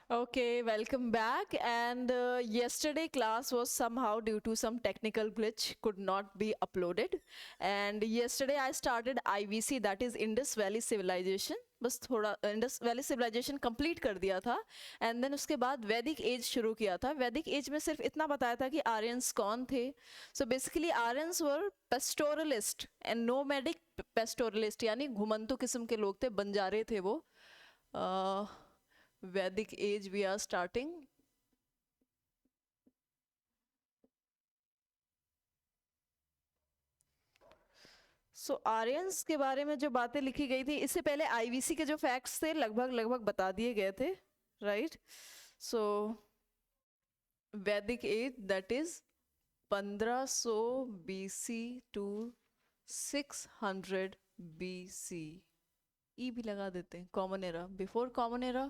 Okay, welcome back. And yesterday class was somehow due to some technical glitch could not be uploaded. And yesterday I started IVC, that is Indus Valley Civilization. बस थोड़ा Indus Valley civilisation complete कर दिया था and then उसके बाद वैदिक as शुरू किया था। वैदिक एज में सिर्फ इतना बताया था कि आर्यंस कौन थे। So basically Aryans were pastoralist and nomadic pastoralist, यानी घुमंतु किस्म के लोग थे, बंजारे थे वो। Vedic age we are starting. So Aryans के बारे में जो बातें लिखी गई थी, इससे पहले आईवीसी के जो फैक्ट्स थे लगभग लगभग बता दिए गए थे, right. So Vedic age that is 1500 BC to 600 BC. E भी लगा देते हैं, common era, before common era,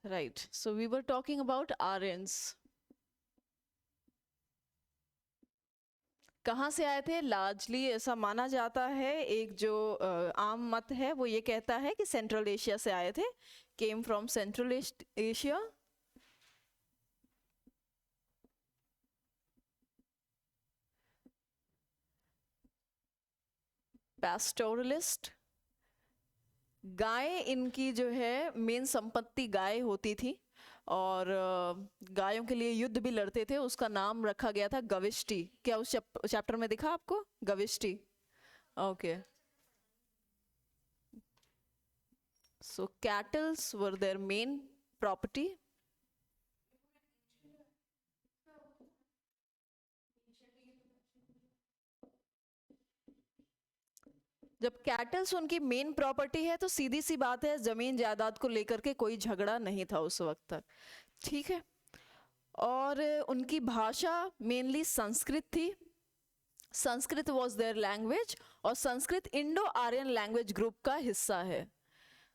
right. So we were talking about Aryans. कहाँ से आए थे? लार्जली ऐसा माना जाता है, एक जो आम मत है वो ये कहता है कि सेंट्रल एशिया से आए थे, केम फ्रॉम सेंट्रल एशिया। पैस्टोरलिस्ट, गाय इनकी जो है मेन संपत्ति गाय होती थी, और गायों के लिए युद्ध भी लड़ते थे। उसका नाम रखा गया था गविष्टि। क्या उस चैप्टर में दिखा आपको गविष्टि? Okay. So cattles were their main property. जब कैटल्स उनकी मेन प्रॉपर्टी है तो सीधी सी बात है, जमीन जायदाद को लेकर के कोई झगड़ा नहीं था उस वक्त तक, ठीक है। और उनकी भाषा मेनली संस्कृत थी। संस्कृत वॉज देयर लैंग्वेज, और Sanskrit Indo Aryan language group का हिस्सा है।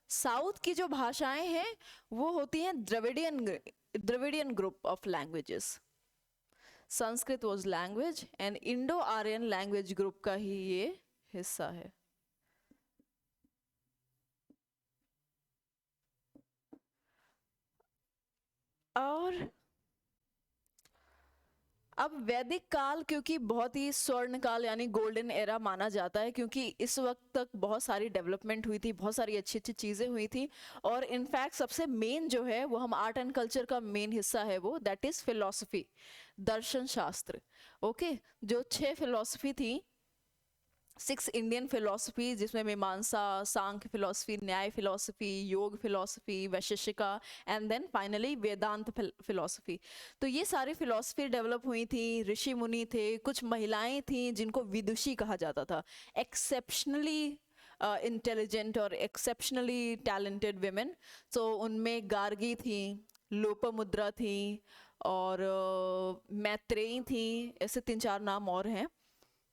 साउथ की जो भाषाएं हैं वो होती हैं Dravidian group of languages. Sanskrit was language and Indo Aryan language group का ही ये हिस्सा है। और अब वैदिक काल क्योंकि बहुत ही स्वर्ण काल यानी गोल्डन एरा माना जाता है, क्योंकि इस वक्त तक बहुत सारी डेवलपमेंट हुई थी, बहुत सारी अच्छी अच्छी चीज़ें हुई थी। और इनफैक्ट सबसे मेन जो है वो हम आर्ट एंड कल्चर का मेन हिस्सा है वो दैट इज़ फिलोसफी, दर्शन शास्त्र। ओके, जो 6 फिलोसफी थी, 6 इंडियन फिलोसफी, जिसमें Mimamsa, Samkhya philosophy, Nyaya philosophy, Yoga philosophy, Vaisheshika, and then finally Vedanta philosophy. तो ये सारी फिलोसफी डेवलप हुई थी, ऋषि मुनि थे, कुछ महिलाएं थी जिनको विदुषी कहा जाता था, एक्सेप्शनली इंटेलिजेंट और एक्सेप्शनली टैलेंटेड विमेन। तो उनमें गार्गी थी, लोपामुद्रा थी, और मैत्रेयी थी, ऐसे 3-4 नाम और हैं,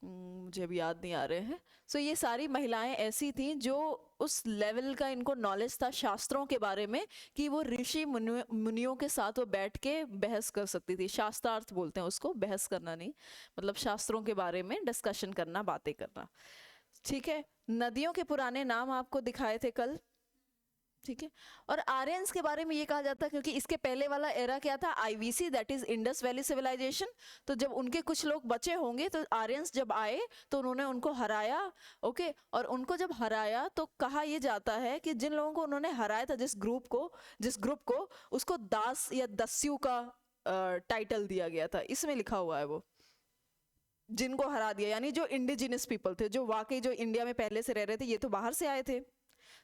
मुझे अभी याद नहीं आ रहे हैं। सो ये सारी महिलाएं ऐसी थी जो उस लेवल का इनको नॉलेज था शास्त्रों के बारे में कि वो ऋषि मुनियों के साथ वो बैठ के बहस कर सकती थी। शास्त्रार्थ बोलते हैं उसको, बहस करना नहीं, मतलब शास्त्रों के बारे में डिस्कशन करना, बातें करना, ठीक है। नदियों के पुराने नाम आपको दिखाए थे कल, ठीक है। और आर्यंस के बारे में ये कहा जाता है क्योंकि इसके पहले वाला एरा क्या था, IVC, that is Indus Valley Civilisation. तो जब उनके कुछ लोग बचे होंगे तो आर्यंस जब आए तो उन्होंने उनको हराया। ओके, और उनको जब हराया तो कहा यह जाता है कि जिन लोगों को उन्होंने हराया था, जिस ग्रुप को उसको दास या दस्यु का टाइटल दिया गया था, इसमें लिखा हुआ है वो, जिनको हरा दिया, यानी जो इंडिजिनस पीपल थे, जो वाकई जो इंडिया में पहले से रह रहे थे, ये तो बाहर से आए थे।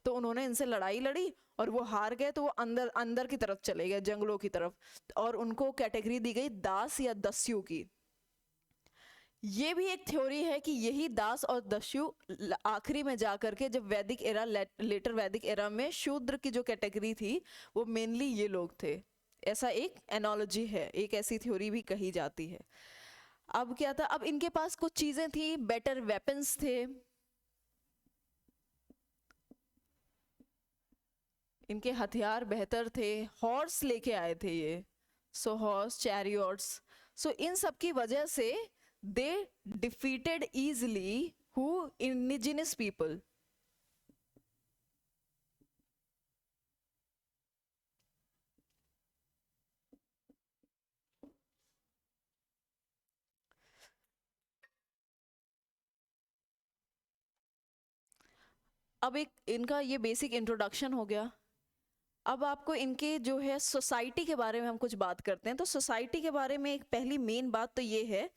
तो उन्होंने इनसे लड़ाई लड़ी और वो हार गए, तो वो अंदर अंदर की तरफ चले गए, जंगलों की तरफ, और उनको कैटेगरी दी गई दास या दस्यु की। ये भी एक थ्योरी है कि यही दास और दस्यु आखिरी में जाकर के जब वैदिक एरा, लेटर वैदिक एरा में शूद्र की जो कैटेगरी थी वो मेनली ये लोग थे। ऐसा एक एनोलॉजी है, एक ऐसी थ्योरी भी कही जाती है। अब क्या था, अब इनके पास कुछ चीजें थी, बेटर वेपन्स थे, इनके हथियार बेहतर थे, हॉर्स लेके आए थे ये, सो हॉर्स, चैरियट्स। सो इन सब की वजह से they defeated easily who indigenous people. अब एक इनका ये बेसिक इंट्रोडक्शन हो गया। अब आपको इनके जो है सोसाइटी के बारे में हम कुछ बात करते हैं। तो सोसाइटी के बारे में एक पहली मेन बात तो ये है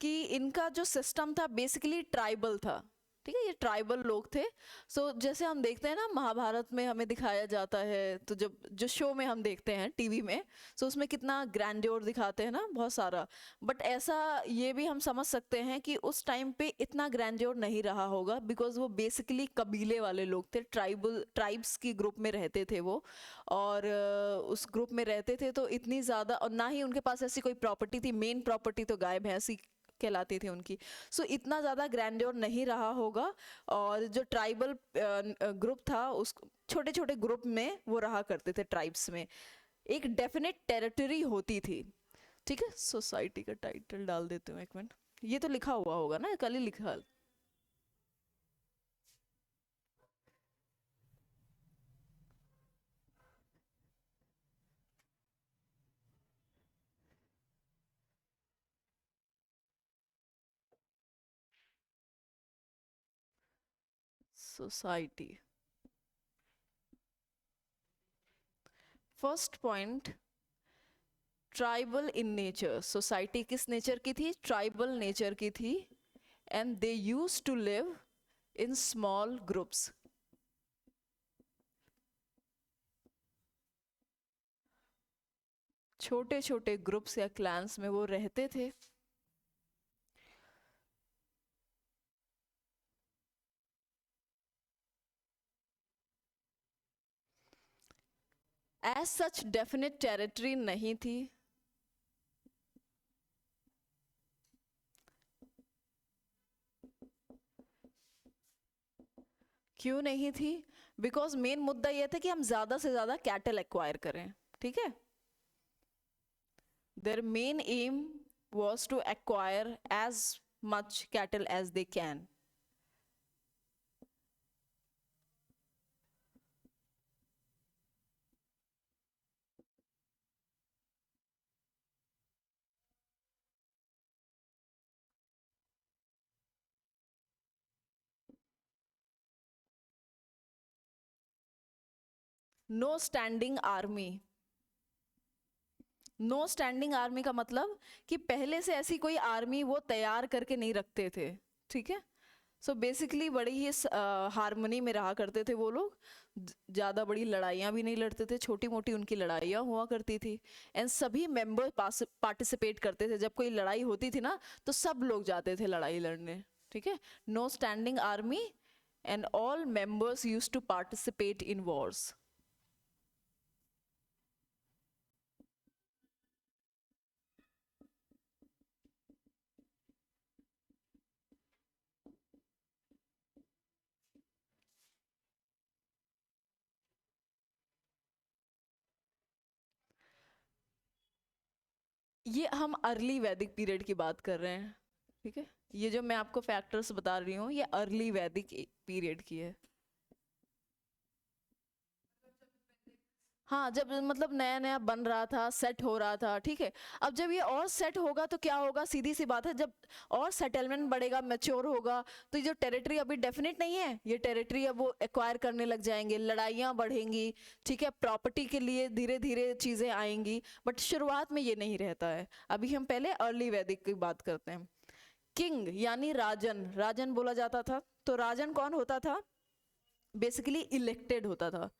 कि इनका जो सिस्टम था बेसिकली ट्राइबल था। ठीक है, ये ट्राइबल लोग थे। सो जैसे हम देखते हैं ना महाभारत में हमें दिखाया जाता है, तो जब जो शो में हम देखते हैं टीवी में, सो उसमें कितना ग्रैंड्योर दिखाते हैं ना, बहुत सारा। बट ऐसा ये भी हम समझ सकते हैं कि उस टाइम पे इतना ग्रैंड्योर नहीं रहा होगा, बिकॉज वो बेसिकली कबीले वाले लोग थे, ट्राइब्स की ग्रुप में रहते थे वो। और उस ग्रुप में रहते थे तो इतनी ज़्यादा, और ना ही उनके पास ऐसी कोई प्रॉपर्टी थी। मेन प्रॉपर्टी तो गाय भैंस ही कहलाती थी उनकी। सो इतना ज़्यादा ग्रैंड्योर नहीं रहा होगा। और जो ट्राइबल ग्रुप था, उस छोटे छोटे ग्रुप में वो रहा करते थे ट्राइब्स में। एक डेफिनेट टेरिटरी होती थी। ठीक है, सोसाइटी का टाइटल डाल देते हूँ, एक मिनट। ये तो लिखा हुआ होगा ना, कल ही लिखा। Society, first point, tribal in nature. Society किस नेचर की थी? ट्राइबल नेचर की थी। And they use to live in small groups. छोटे छोटे ग्रुप्स या क्लैंस में वो रहते थे। एज सच डेफिनेट टेरिटरी नहीं थी। क्यों नहीं थी? बिकॉज मेन मुद्दा यह था कि हम ज्यादा से ज्यादा कैटल एक्वायर करें। ठीक है, their main aim was to acquire as much cattle as they can. No standing army. No standing army का मतलब कि पहले से ऐसी कोई आर्मी वो तैयार करके नहीं रखते थे। ठीक है, सो बेसिकली बड़ी ही हारमोनी में रहा करते थे वो लोग। ज़्यादा बड़ी लड़ाइयाँ भी नहीं लड़ते थे, छोटी मोटी उनकी लड़ाइयाँ हुआ करती थी। एंड सभी मेंबर पार्टिसिपेट करते थे। जब कोई लड़ाई होती थी ना, तो सब लोग जाते थे लड़ाई लड़ने। ठीक है, no standing army and all members use to participate in wars. ये हम अर्ली वैदिक पीरियड की बात कर रहे हैं। ठीक है, ये जो मैं आपको फैक्टर्स बता रही हूँ, ये अर्ली वैदिक पीरियड की है। हाँ, जब मतलब नया नया बन रहा था, सेट हो रहा था। ठीक है, अब जब ये और सेट होगा तो क्या होगा? सीधी सी बात है, जब और सेटलमेंट बढ़ेगा, मैच्योर होगा, तो ये जो टेरिटरी अभी डेफिनेट नहीं है, ये टेरिटरी अब वो एक्वायर करने लग जाएंगे, लड़ाइयाँ बढ़ेंगी। ठीक है, प्रॉपर्टी के लिए धीरे धीरे चीज़ें आएंगी। बट शुरुआत में ये नहीं रहता है। अभी हम पहले अर्ली वैदिक की बात करते हैं। किंग यानी राजन, राजन बोला जाता था। तो राजन कौन होता था? बेसिकली इलेक्टेड होता था।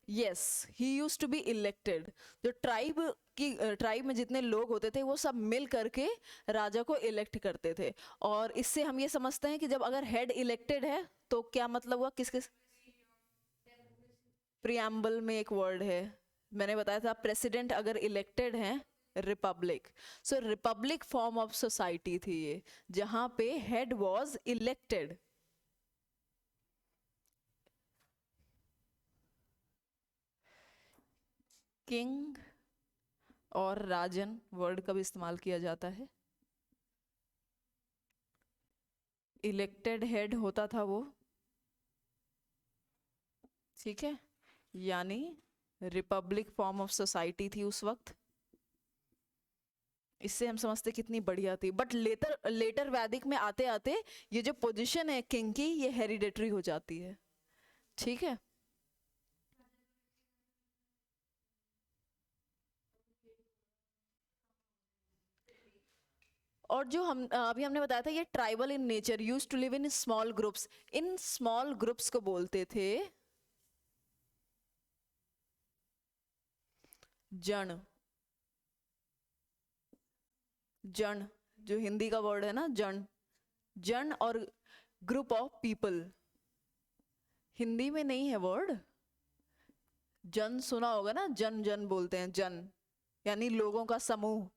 Yes, he use to be elected. जो ट्राइब में जितने लोग होते थे वो सब मिल करके राजा को इलेक्ट करते थे। और इससे हम ये समझते हैं कि जब अगर हेड इलेक्टेड है तो क्या मतलब हुआ? किस किस प्रियम्बल में एक वर्ड है, मैंने बताया था, प्रेसिडेंट अगर इलेक्टेड है, Republic. So Republic form of society थी ये, जहां पे हेड वाज इलेक्टेड। किंग और राजन वर्ड कब इस्तेमाल किया जाता है? इलेक्टेड हेड होता था वो। ठीक है, यानी रिपब्लिक फॉर्म ऑफ सोसाइटी थी उस वक्त। इससे हम समझते कितनी बढ़िया थी। बट लेटर लेटर वैदिक में आते आते ये जो पोजीशन है किंग की, ये हेरिडेटरी हो जाती है। ठीक है। और जो हम अभी हमने बताया था ये tribal in nature, use to live in small groups, in small groups को बोलते थे जन। जन जो हिंदी का वर्ड है ना, जन, जन और ग्रुप ऑफ पीपल, हिंदी में नहीं है वर्ड। जन सुना होगा ना, जन जन बोलते हैं, जन यानी लोगों का समूह।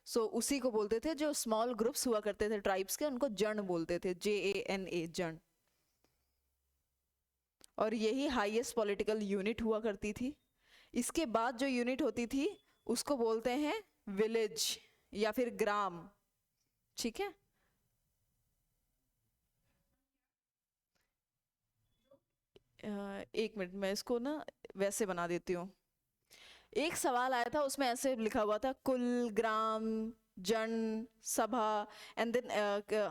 सो उसी को बोलते थे, जो स्मॉल ग्रुप्स हुआ करते थे ट्राइब्स के, उनको जन बोलते थे, JANA, जन। और यही हाईएस्ट पॉलिटिकल यूनिट हुआ करती थी। इसके बाद जो यूनिट होती थी उसको बोलते हैं विलेज या फिर ग्राम। ठीक है। एक मिनट, मैं इसको ना वैसे बना देती हूँ। एक सवाल आया था, उसमें ऐसे लिखा हुआ था कुल, ग्राम, जन, सभा, एंड देन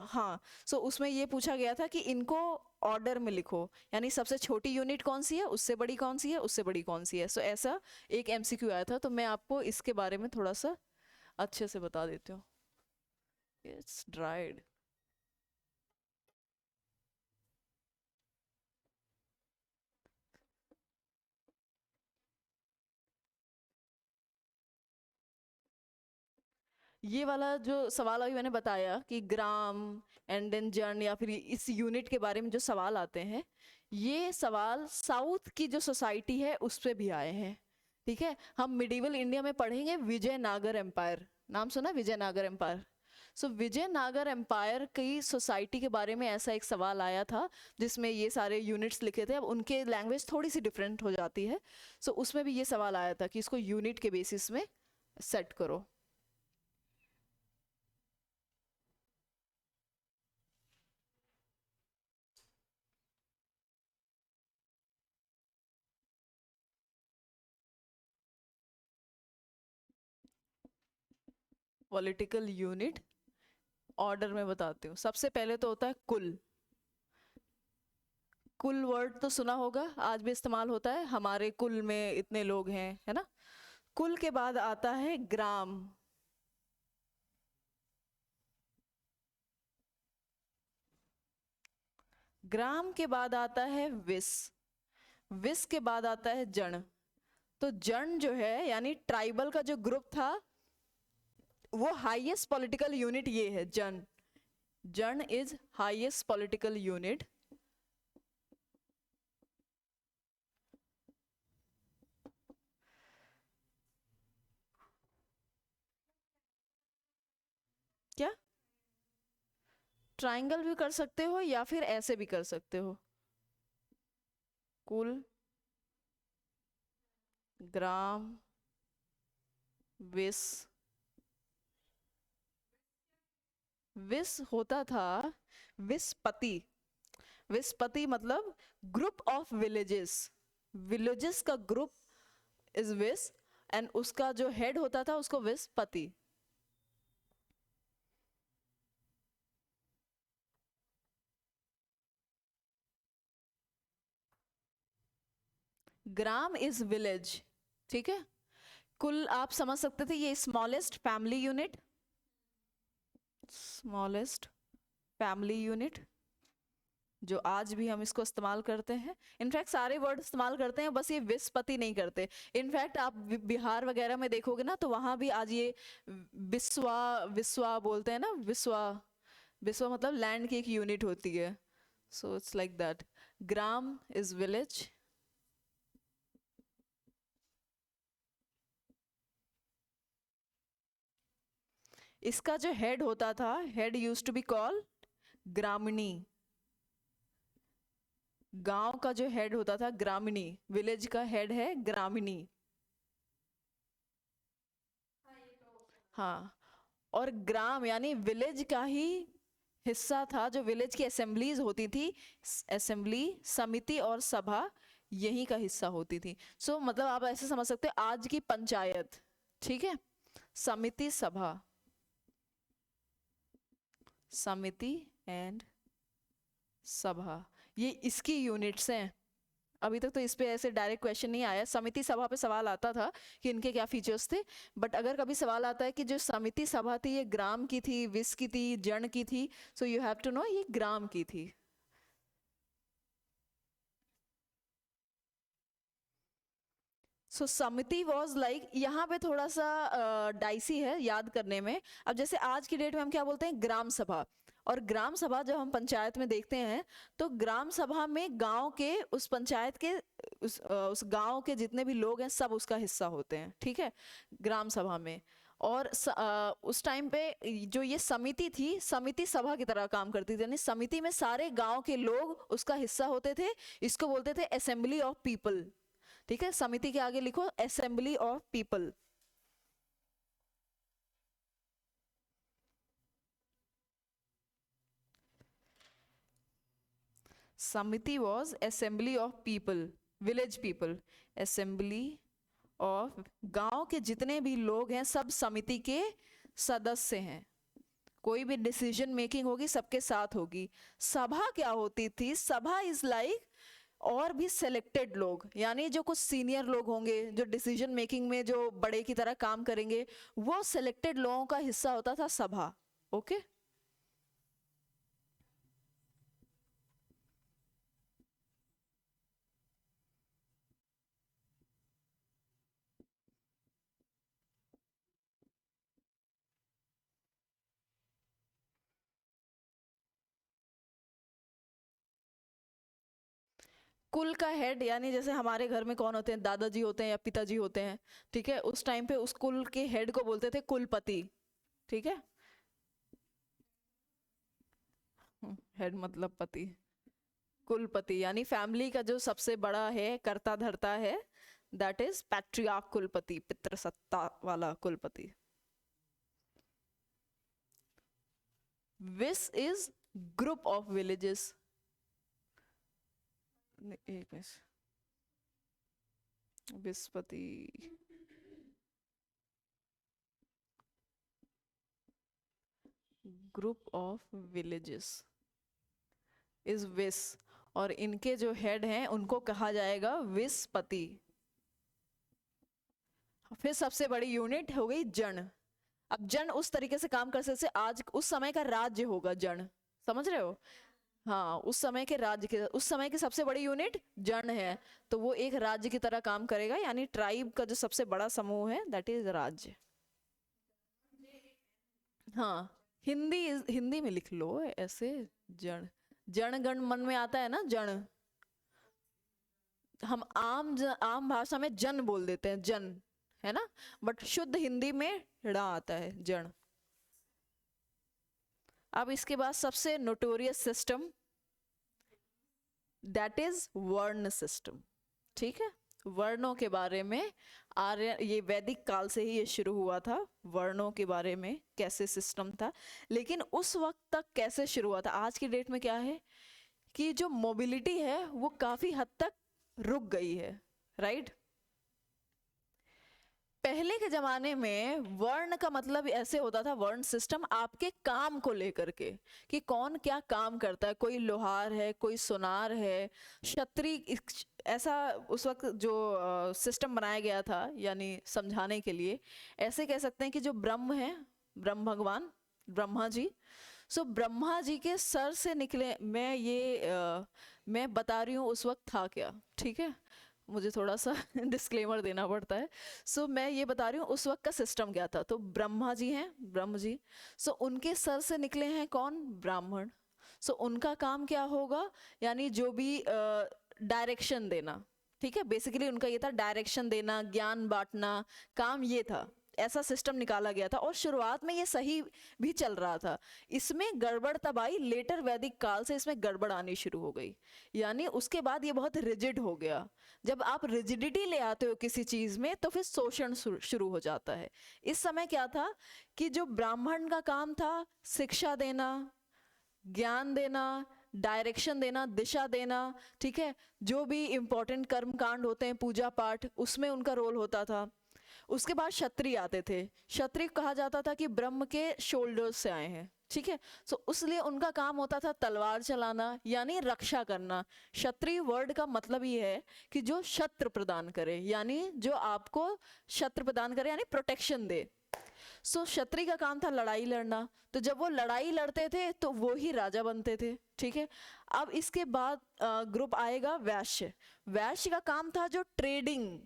हाँ, सो उसमें ये पूछा गया था कि इनको ऑर्डर में लिखो, यानी सबसे छोटी यूनिट कौन सी है, उससे बड़ी कौन सी है, उससे बड़ी कौन सी है। सो ऐसा एक MCQ आया था, तो मैं आपको इसके बारे में थोड़ा सा अच्छे से बता देती हूँ। It's dried. ये वाला जो सवाल अभी मैंने बताया कि ग्राम एंड देन जन या फिर इस यूनिट के बारे में जो सवाल आते हैं, ये सवाल साउथ की जो सोसाइटी है उस पे भी आए हैं। ठीक है। हम मिडिवल इंडिया में पढ़ेंगे विजयनगर एम्पायर, नाम सुना विजयनगर एम्पायर। सो विजयनगर एम्पायर की सोसाइटी के बारे में ऐसा एक सवाल आया था जिसमें ये सारे यूनिट्स लिखे थे। अब उनके लैंग्वेज थोड़ी सी डिफरेंट हो जाती है। सो उसमें भी ये सवाल आया था कि इसको यूनिट के बेसिस में सेट करो। पॉलिटिकल यूनिट ऑर्डर में बताती हूँ। सबसे पहले तो होता है कुल। कुल वर्ड तो सुना होगा, आज भी इस्तेमाल होता है, हमारे कुल में इतने लोग हैं, है ना। कुल के बाद आता है ग्राम। ग्राम के बाद आता है विस। विस के बाद आता है जन। तो जन जो है यानी ट्राइबल का जो ग्रुप था, वो हाईएस्ट पॉलिटिकल यूनिट ये है, जन। जन इज हाईएस्ट पॉलिटिकल यूनिट। क्या ट्रायंगल भी कर सकते हो या फिर ऐसे भी कर सकते हो, कुल, ग्राम, विस। विस होता था विस्पति। विस्पति मतलब ग्रुप ऑफ विलेजेस, विलेजेस का ग्रुप इज विस, एंड उसका जो हेड होता था उसको विस्पति। ग्राम इज विलेज। ठीक है। कुल आप समझ सकते थे, ये smallest family unit, smallest family unit जो आज भी हम इसको इस्तेमाल करते हैं। इनफैक्ट सारे वर्ड इस्तेमाल करते हैं, बस ये विस्पति नहीं करते। इनफैक्ट आप बिहार वगैरह में देखोगे ना, तो वहां भी आज ये विस्वा, विस्वा बोलते हैं ना, विस्वा। विस्वा मतलब लैंड की एक यूनिट होती है। So it's like that. Gram is village. इसका जो हेड होता था, head used to be called gramani. गांव का जो हेड होता था ग्रामीणी, विलेज का हेड है ग्रामीणी। हाँ। और ग्राम यानी विलेज का ही हिस्सा था, जो विलेज की असेंबलीज होती थी, असेंबली, समिति और सभा यही का हिस्सा होती थी। सो मतलब आप ऐसे समझ सकते हैं आज की पंचायत। ठीक है। समिति, सभा, समिति एंड सभा, ये इसकी यूनिट्स हैं। अभी तक तो इस पे ऐसे डायरेक्ट क्वेश्चन नहीं आया। समिति सभा पे सवाल आता था कि इनके क्या फीचर्स थे, बट अगर कभी सवाल आता है कि जो समिति सभा थी ये ग्राम की थी, विस की थी, जन की थी, so you have to know ये ग्राम की थी। सो समिति वॉज लाइक, यहाँ पे थोड़ा सा डाइसी है याद करने में। अब जैसे आज की डेट में हम क्या बोलते हैं, ग्राम सभा। और ग्राम सभा जब हम पंचायत में देखते हैं तो ग्राम सभा में गांव के, उस पंचायत के, उस गांव के जितने भी लोग हैं सब उसका हिस्सा होते हैं, ठीक है, ग्राम सभा में। और उस टाइम पे जो ये समिति थी, समिति सभा की तरह काम करती थी, यानी समिति में सारे गांव के लोग उसका हिस्सा होते थे। इसको बोलते थे असेंबली ऑफ पीपल, ठीक है। समिति के आगे लिखो असेंबली ऑफ पीपल। समिति was assembly of people, village people, assembly of, गांव के जितने भी लोग हैं सब समिति के सदस्य हैं। कोई भी डिसीजन मेकिंग होगी सबके साथ होगी। सभा क्या होती थी, सभा इज लाइक और भी सिलेक्टेड लोग, यानी जो कुछ सीनियर लोग होंगे जो डिसीजन मेकिंग में जो बड़े की तरह काम करेंगे, वो सिलेक्टेड लोगों का हिस्सा होता था सभा। ओके, कुल का हेड, यानी जैसे हमारे घर में कौन होते हैं, दादाजी होते हैं या पिताजी होते हैं, ठीक है। उस टाइम पे उस कुल के हेड को बोलते थे कुलपति, ठीक है। हेड मतलब पति, कुलपति यानी फैमिली का जो सबसे बड़ा है, करता धरता है, दैट इज पैट्रियार्क कुलपति, पितृसत्ता वाला कुलपति। विस इज ग्रुप ऑफ विलेजेस, विस्पति, ग्रुप ऑफ विलेजेस इज विस, और इनके जो हेड हैं उनको कहा जाएगा विस्पति। फिर सबसे बड़ी यूनिट हो गई जन। अब जन उस तरीके से काम कर सकते, आज उस समय का राज्य होगा जन, समझ रहे हो। हाँ, उस समय के राज्य के, उस समय की सबसे बड़ी यूनिट जन है, तो वो एक राज्य की तरह काम करेगा, यानी ट्राइब का जो सबसे बड़ा समूह है दैट इज राज्य। हाँ, हिंदी में लिख लो ऐसे, जन, जन गण मन में आता है ना जन, हम आम भाषा में जन बोल देते हैं, जन, है ना, बट शुद्ध हिंदी में ड़ा आता है, जन। अब इसके बाद सबसे नोटोरियस सिस्टम दैट इज वर्ण सिस्टम, ठीक है। वर्णों के बारे में आर्य, ये वैदिक काल से ही ये शुरू हुआ था, वर्णों के बारे में कैसे सिस्टम था। लेकिन उस वक्त तक कैसे शुरू हुआ था, आज की डेट में क्या है कि जो मोबिलिटी है वो काफी हद तक रुक गई है, राइट। पहले के जमाने में वर्ण का मतलब ऐसे होता था, वर्ण सिस्टम आपके काम को लेकर के, कि कौन क्या काम करता है, कोई लोहार है, कोई सुनार है, क्षत्रिय, ऐसा उस वक्त जो सिस्टम बनाया गया था, यानी समझाने के लिए ऐसे कह सकते हैं कि जो ब्रह्म है, ब्रह्म भगवान, ब्रह्मा जी, सो ब्रह्मा जी के सर से निकले, मैं बता रही हूँ उस वक्त था क्या, ठीक है, मुझे थोड़ा सा डिस्क्लेमर देना पड़ता है। सो मैं ये बता रही हूँ उस वक्त का सिस्टम क्या था। तो ब्रह्मा जी हैं, ब्रह्म जी, सो उनके सर से निकले हैं कौन, ब्राह्मण। सो उनका काम क्या होगा, यानी जो भी डायरेक्शन देना, ठीक है, बेसिकली उनका ये था डायरेक्शन देना, ज्ञान बांटना, काम ये था, ऐसा सिस्टम निकाला गया था। और शुरुआत में ये सही भी चल रहा था, इसमें गड़बड़ तब आई लेटर वैदिक काल से, इसमें गड़बड़ आनी शुरू हो गई, यानी उसके बाद ये बहुत रिजिड हो गया। जब आप रिजिडिटी ले आते हो किसी चीज में तो फिर शोषण शुरू हो जाता है। इस समय क्या था कि जो ब्राह्मण का काम था शिक्षा देना, ज्ञान देना, डायरेक्शन देना, दिशा देना, ठीक है, जो भी इंपॉर्टेंट कर्म कांड होते हैं, पूजा पाठ, उसमें उनका रोल होता था। उसके बाद क्षत्रिय आते थे। क्षत्रिय कहा जाता था कि ब्रह्म के शोल्डर्स से आए हैं, ठीक है। सो उसलिए उनका काम होता था तलवार चलाना यानी रक्षा करना। क्षत्रिय वर्ड का मतलब ये है कि जो शस्त्र प्रदान करे, यानी जो आपको शस्त्र प्रदान करे यानी प्रोटेक्शन दे। सो क्षत्रिय का काम था लड़ाई लड़ना, तो जब वो लड़ाई लड़ते थे तो वो ही राजा बनते थे, ठीक है। अब इसके बाद ग्रुप आएगा वैश्य। वैश्य का काम था जो ट्रेडिंग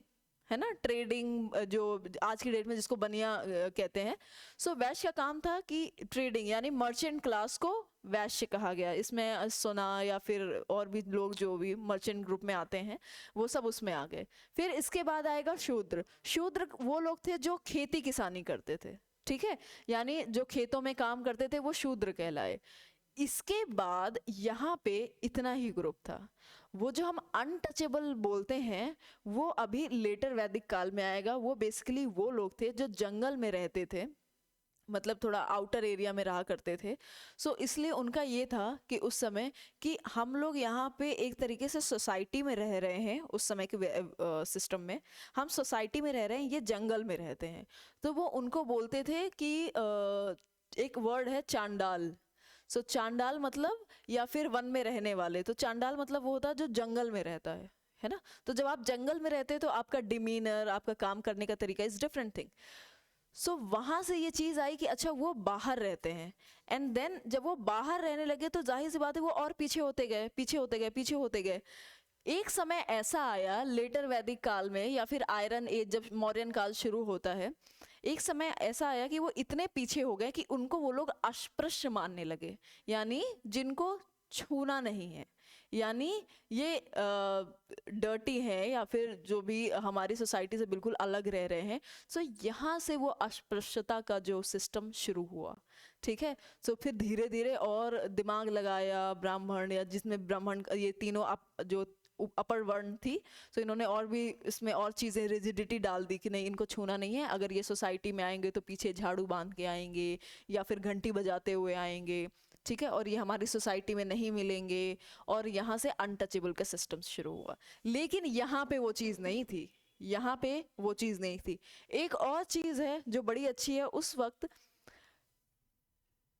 है ना, ट्रेडिंग जो आज की डेट में जिसको बनिया कहते हैं। सो वैश्य का काम था कि ट्रेडिंग यानी मर्चेंट क्लास को वैश्य कहा गया। इसमें सोना या फिर और भी लोग जो भी मर्चेंट ग्रुप में आते हैं वो सब उसमें आ गए। फिर इसके बाद आएगा शूद्र। शूद्र वो लोग थे जो खेती किसानी करते थे, ठीक है, यानी जो खेतों में काम करते थे वो शूद्र कहलाए। इसके बाद यहाँ पे इतना ही ग्रुप था। वो जो हम अनटचेबल बोलते हैं वो अभी लेटर वैदिक काल में आएगा। वो बेसिकली वो लोग थे जो जंगल में रहते थे, मतलब थोड़ा आउटर एरिया में रहा करते थे। सो इसलिए उनका ये था कि उस समय कि हम लोग यहाँ पे एक तरीके से सोसाइटी में रह रहे हैं, उस समय के सिस्टम में हम सोसाइटी में रह रहे हैं, ये जंगल में रहते हैं। तो वो उनको बोलते थे कि एक वर्ड है चांडाल। सो चांडाल मतलब या फिर वन में रहने वाले, तो चांडाल मतलब वो होता है जो जंगल में रहता है ना। तो जब आप जंगल में रहते हैं तो आपका डिमीनर, आपका काम करने का तरीका इज डिफरेंट थिंग। सो वहां से ये चीज आई कि अच्छा वो बाहर रहते हैं, एंड देन जब वो बाहर रहने लगे तो जाहिर सी बात है वो और पीछे होते गए, पीछे होते गए, पीछे होते गए। एक समय ऐसा आया लेटर वैदिक काल में या फिर आयरन एज जब मौर्यन काल शुरू होता है, एक समय ऐसा आया कि वो इतने पीछे हो गए कि उनको वो लोग अस्पृश्य मानने लगे, यानी जिनको छूना नहीं है, यानी ये डर्टी है या फिर जो भी हमारी सोसाइटी से बिल्कुल अलग रह रहे हैं। सो यहाँ से वो अस्पृश्यता का जो सिस्टम शुरू हुआ, ठीक है। सो फिर धीरे धीरे और दिमाग लगाया ब्राह्मण, या जिसमें ब्राह्मण ये तीनों जो अपर वर्ण थी, तो इन्होंने और भी इसमें और चीज़ें रिजिडिटी डाल दी कि नहीं इनको छूना नहीं है, अगर ये सोसाइटी में आएंगे तो पीछे झाड़ू बांध के आएंगे या फिर घंटी बजाते हुए आएंगे, ठीक है, और ये हमारी सोसाइटी में नहीं मिलेंगे, और यहाँ से अनटचेबल का सिस्टम शुरू हुआ। लेकिन यहाँ पे वो चीज़ नहीं थी, यहाँ पे वो चीज़ नहीं थी। एक और चीज़ है जो बड़ी अच्छी है, उस वक्त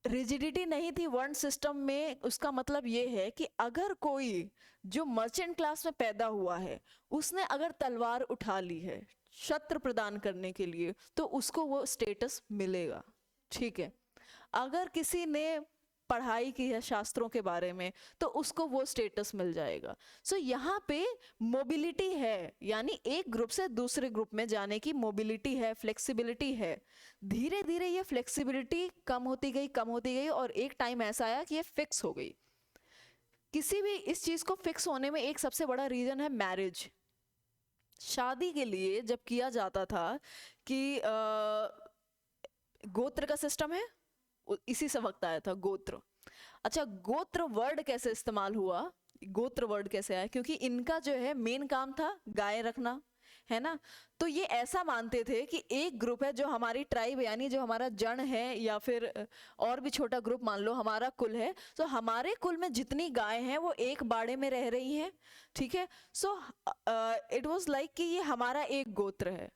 रिजिडिटी नहीं थी वर्ण सिस्टम में। उसका मतलब ये है कि अगर कोई जो मर्चेंट क्लास में पैदा हुआ है उसने अगर तलवार उठा ली है शस्त्र प्रदान करने के लिए, तो उसको वो स्टेटस मिलेगा, ठीक है। अगर किसी ने पढ़ाई की है शास्त्रों के बारे में तो उसको वो स्टेटस मिल जाएगा। सो यहाँ पे मोबिलिटी है, यानी एक ग्रुप से दूसरे ग्रुप में जाने की मोबिलिटी है, फ्लेक्सिबिलिटी है। धीरे धीरे ये फ्लेक्सिबिलिटी कम होती गई, कम होती गई, और एक टाइम ऐसा आया कि ये फिक्स हो गई। किसी भी इस चीज को फिक्स होने में एक सबसे बड़ा रीजन है मैरिज। शादी के लिए जब किया जाता था कि गोत्र का सिस्टम है, इसी से वक्त आया था गोत्र। अच्छा, गोत्र वर्ड कैसे इस्तेमाल हुआ, गोत्र वर्ड कैसे आया, क्योंकि इनका जो है मेन काम था गाय रखना, है ना। तो ये ऐसा मानते थे कि एक ग्रुप है जो हमारी ट्राइब यानी जो हमारा जन है, या फिर और भी छोटा ग्रुप मान लो हमारा कुल है, तो हमारे कुल में जितनी गाय हैं वो एक बाड़े में रह रही हैं, ठीक है। सो इट वाज लाइक कि ये हमारा एक गोत्र है,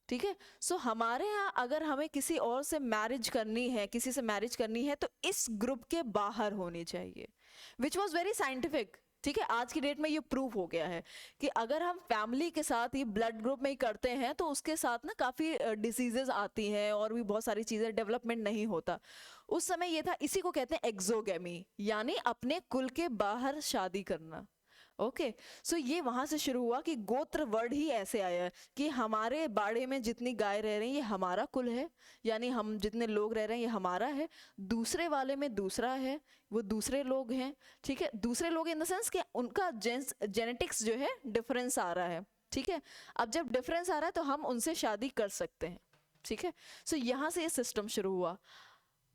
ठीक है। सो हमारे यहाँ अगर हमें किसी और से मैरिज करनी है, किसी से मैरिज करनी है, तो इस ग्रुप के बाहर होनी चाहिए, विच वॉज वेरी साइंटिफिक, ठीक है। आज की डेट में ये प्रूफ हो गया है कि अगर हम फैमिली के साथ ही ब्लड ग्रुप में ही करते हैं तो उसके साथ ना काफ़ी डिसीजेज आती हैं और भी बहुत सारी चीज़ें, डेवलपमेंट नहीं होता। उस समय ये था, इसी को कहते हैं एक्सोगेमी, यानी अपने कुल के बाहर शादी करना। ओके, सो ये वहां से शुरू हुआ कि गोत्र वर्ड ही ऐसे आया कि हमारे बाड़े में जितनी गाय रह रही हैं ये हमारा कुल है, यानी हम जितने लोग रह रहे हैं ये हमारा है, दूसरे वाले में दूसरा है, वो दूसरे लोग हैं, ठीक है। दूसरे लोग इन द सेंस कि उनका जेनेटिक्स जो है डिफरेंस आ रहा है, ठीक है। अब जब डिफरेंस आ रहा है तो हम उनसे शादी कर सकते हैं, ठीक है। सो यहाँ से ये सिस्टम शुरू हुआ।